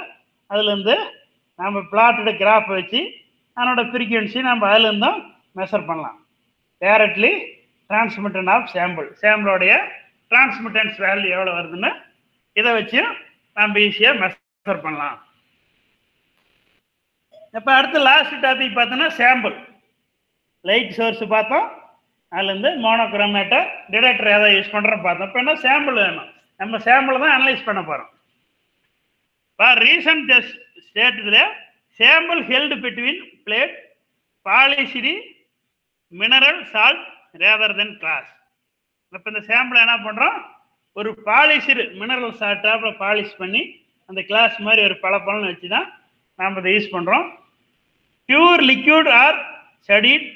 அதுலேருந்து நம்ம பிளாட்டோட கிராஃப் வச்சு அதனோட ஃப்ரீக்வன்சி நம்ம அதுலேருந்தும் மெஷர் பண்ணலாம். டைரக்ட்லி டிரான்ஸ்மிட்டன் ஆஃப் சாம்பிளோடைய டிரான்ஸ்மிட்டன்ஸ் வேல்யூ எவ்வளோ வருதுன்னு இதை வச்சு நம்ம ஈஸியாக மெஷர் பண்ணலாம். இப்போ அடுத்து லாஸ்ட் டாபிக் பார்த்தோன்னா சாம்பிள். லைட் சோர்ஸ் பார்த்தோம், அதுலேருந்து மோனோக்ரோமேட்டர் டிடெக்டர் எதை யூஸ் பண்ணுறோம் பார்த்தோம். இப்போ என்ன சாம்பிள் வேணும், நம்ம சாம்பிளை தான் அனலைஸ் பண்ண போகிறோம். இப்போ ரீசன்ட் ஸ்டேட்டத்தில் sample held between plate polished mineral salt rather than glass. இப்போ இந்த சாம்பிளை என்ன பண்ணுறோம், ஒரு பாலிசிடு மினரல் சால்ட்டாக பாலிஷ் பண்ணி அந்த கிளாஸ் மாதிரி ஒரு பழப்பழம்னு வச்சு தான் நாம் இதை யூஸ் பண்ணுறோம். Pure liquid are studied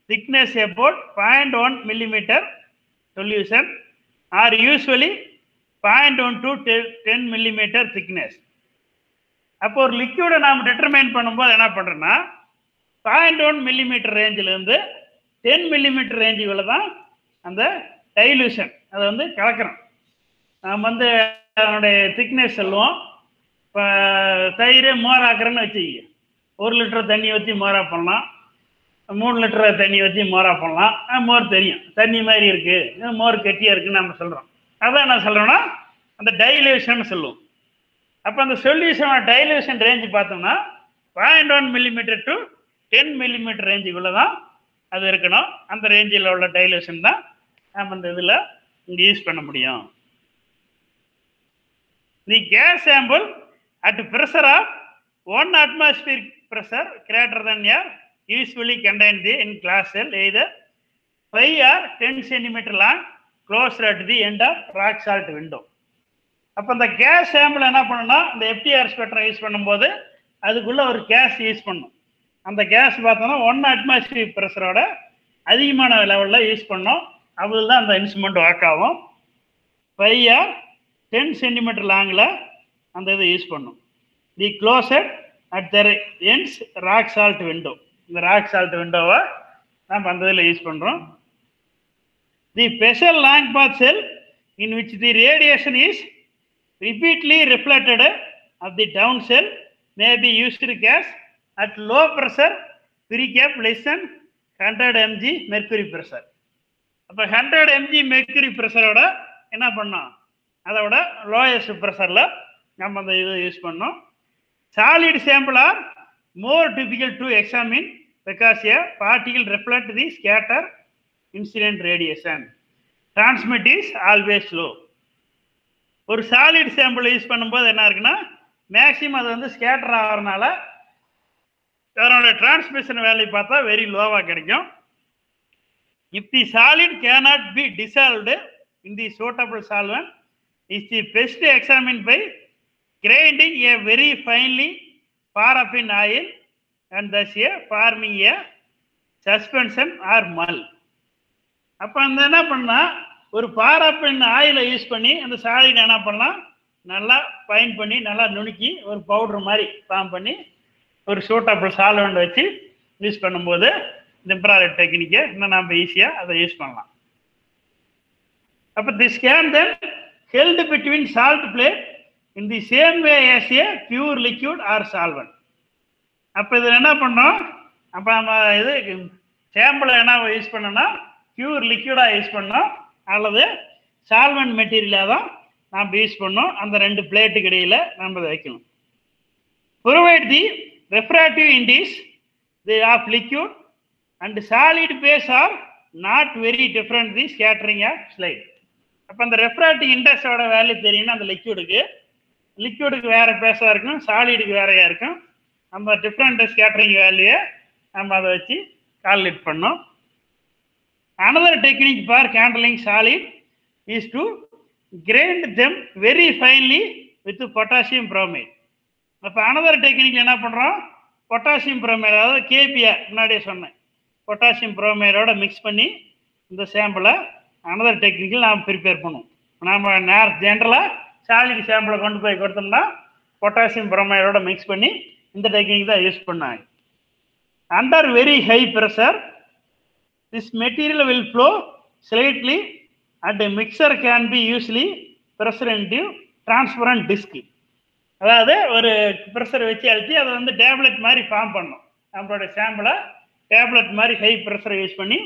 thickness about 0.1 mm solution are usually 0.1 to 10 mm thickness. அப்போ ஒரு லிக்யூடை நாம் டிட்டர்மைன் பண்ணும்போது என்ன பண்ணுறோன்னா 0.1 mm ரேஞ்சிலேருந்து 10 mm ரேஞ்சுக்குள்ள தான் அந்த டைலூஷன் அதை வந்து கலக்கிறோம். நாம் வந்து அதனுடைய திக்னஸ் சொல்லுவோம். இப்போ தயிர் மோர் ஆக்குறோன்னு வச்சுக்க, 1 லிட்டர் தண்ணி ஊற்றி மோரா பண்ணலாம், 3 லிட்டர் தண்ணி வச்சு மோரா பண்ணலாம். மோர் தெரியும் தண்ணி மாதிரி இருக்குது, மோர் கெட்டியாக இருக்குன்னு நம்ம சொல்கிறோம். அதான் என்ன சொல்கிறோன்னா அந்த டைலூஷன் சொல்லுவோம். அப்போ அந்த சொல்யூஷனோட டைலூஷன் ரேஞ்சு பார்த்தோம்னா 0.1 mm to 10 mm ரேஞ்சுக்குள்ளே தான் அது இருக்கணும். அந்த ரேஞ்சில் உள்ள டைலூஷன் தான் நம்ம இந்த இதில் இங்கே யூஸ் பண்ண முடியும். The gas sample at pressure of 1 atmospheric pressure greater than air usually contained in glass cell either 5 or 10 centimeter long closer at the end of rock salt window. அப்போ இந்த கேஸ் சாம்பிள் என்ன பண்ணணும்னா இந்த FTR spectrum use பண்ணும்போது அதுக்குள்ள ஒரு case use பண்ணணும். அந்த கேஸ் பார்த்தோம்னா 1 atmospheric ப்ரெஷரோட அதிகமான லெவலில் யூஸ் பண்ணோம். அதில் தான் அந்த இன்ஸ்ட்ருமெண்ட் ஒர்க் ஆகும். 5 or 10 centimeter லாங்கில் அந்த இதை யூஸ் பண்ணும். The closed at the ends rock salt window. இந்த ராக் சால்ட் விண்டோவை நம்ம அந்த இதில் யூஸ் பண்ணுறோம். The special long path cell in which the radiation is repeatedly reflected of the down cell may be used gas at low pressure precap less than 100 mg mercury pressure. அப்போ 100 mg mercury pressure என்ன பண்ணோம், அதோட lowest ப்ரெஷரில் நம்ம அந்த இதை use பண்ணோம். Solid sample are more difficult to examine because a particle reflect the scatter incident radiation. Transmit is always low. ஒரு சாலிட் சாம்பிள் யூஸ் பண்ணும்போது என்ன இருக்குன்னா மேக்ஸிமம் அது வந்து ஸ்கேட்டர் ஆகிறதுனால அதனோட டிரான்ஸ்மிஷன் வேல்யூ பார்த்தா வெரி லோவாக கிடைக்கும். If the solid cannot be dissolved in the suitable solvent is the best examine by grinding a very finely paraffin oil and thus a forming a suspension or mull. அப்போ அந்த என்ன பண்ணால் ஒரு paraffin ஆயிலை use பண்ணி அந்த solid என்ன பண்ணலாம் நல்லா ஃபைன் பண்ணி நல்லா நுணுக்கி ஒரு பவுடர் மாதிரி ஃபார்ம் பண்ணி ஒரு சூட்டபிள் சால்வெண்ட் வச்சு யூஸ் பண்ணும்போது இன்ஃப்ராரெட் டெக்னிக்கை இன்னும் நம்ம ஈஸியாக அதை யூஸ் பண்ணலாம். அப்போ this can then held between salt plate in the same way as a pure liquid or solvent. அப்போ இதில் என்ன பண்ணோம், அப்போ நம்ம இது சாம்பிளை என்ன யூஸ் பண்ணோம்னா பியூர் லிக்யூடாக யூஸ் பண்ணோம் அல்லது சால்வெண்ட் மெட்டீரியலாக தான் நாம் யூஸ் பண்ணோம். அந்த ரெண்டு பிளேட்டுக்கு இடையில் நம்ம அதை வைக்கணும். Provide the refractive index the of liquid and solid phase are not very different the scattering of slight. அப்போ அந்த ரெஃப்ராக்டிவ் இண்டெக்ஸோட வேல்யூ தெரியும்னா அந்த லிக்யூடுக்கு வேறு பேஸாக இருக்கும், சாலிடுக்கு வேறையாக இருக்கும். நம்ம டிஃப்ரெண்ட் ஸ்கேட்டரிங் வேல்யூவை நம்ம அதை வச்சு கால்குலேட் பண்ணோம். Another technique for handling solid is to grind them very finely with potassium bromide. அப்போ another technique என்ன பண்ணுறோம், பொட்டாசியம் புரோமைடு, அதாவது கேபியை முன்னாடியே சொன்னேன், பொட்டாசியம் புரோமைடோட மிக்ஸ் பண்ணி இந்த சாம்பிளை another டெக்னிக்கில் நாம் ப்ரிப்பேர் பண்ணுவோம். நம்ம ஜென்ரலாக சாலிட் சாம்பிளை கொண்டு போய் கொடுத்தோம்னா பொட்டாசியம் புரோமைடோட மிக்ஸ் பண்ணி இந்த டெக்னிக் தான் யூஸ் பண்ணாங்க. Under very high pressure this material will flow slightly and a mixer can be usually pressure into transparent disc. அதாவது ஒரு ப்ரெஷர் வச்சு அழுத்தி அதை வந்து டேப்லெட் மாதிரி ஃபார்ம் பண்ணணும். நம்மளோட சாம்பிளை டேப்லெட் மாதிரி ஹை ப்ரெஷரை யூஸ் பண்ணி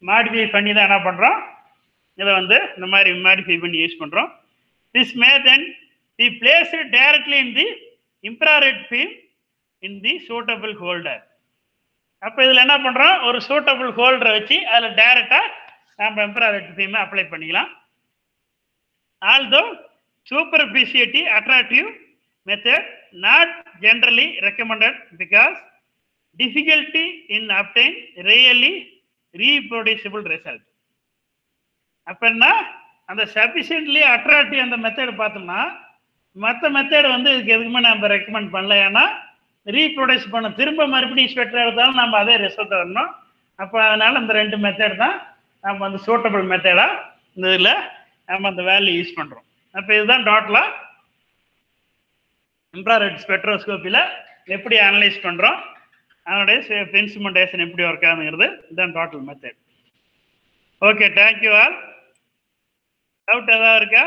மாடிஃபை பண்ணி தான் என்ன பண்ணுறோம், இதை வந்து இந்த மாதிரி மாடிஃபை பண்ணி யூஸ் பண்ணுறோம். This may then the place directly in the infrared film in the suitable holder. அப்போ இதில் என்ன பண்ணுறோம், ஒரு சூட்டபிள் ஹோல்டரை வச்சு அதில் டைரெக்டாக நம்ம இன்ஃப்ராரெட் ஃபில்மை அப்ளை பண்ணிக்கலாம். Although superficially attractive method not generally recommended because difficulty in obtain really reproducible result. அப்போன்னா அந்த சஃபிஷியன்ட்லி அட்ராக்டிவ் அந்த மெத்தட் பார்த்தோம்னா மற்ற மெத்தட் வந்து இதுக்கு எதுக்குமே நம்ம ரெக்கமெண்ட் பண்ணல. ஏன்னா ரீப்ரொடியூஸ் பண்ண திரும்ப மறுபடியும் ஸ்வெட்டர் எடுத்தாலும் நம்ம அதே ரிசல்ட் வரணும். அப்போ அதனால் இந்த ரெண்டு மெத்தட் தான் நம்ம வந்து சூட்டபிள் மெத்தடாக இந்த இதில் நம்ம அந்த வேல்யூ யூஸ் பண்ணுறோம். அப்போ இதுதான் டோட்டலாக இன்ஃப்ராரெட் ஸ்பெக்ட்ரோஸ்கோப்பியில் எப்படி அனலைஸ் பண்ணுறோம், அதனுடைய இன்ஸ்ட்ருமெண்டேஷன் எப்படி ஒர்க் ஆகுங்கிறது இதுதான் total method. Okay, thank you all. Doubt ஏதாவது இருக்கா?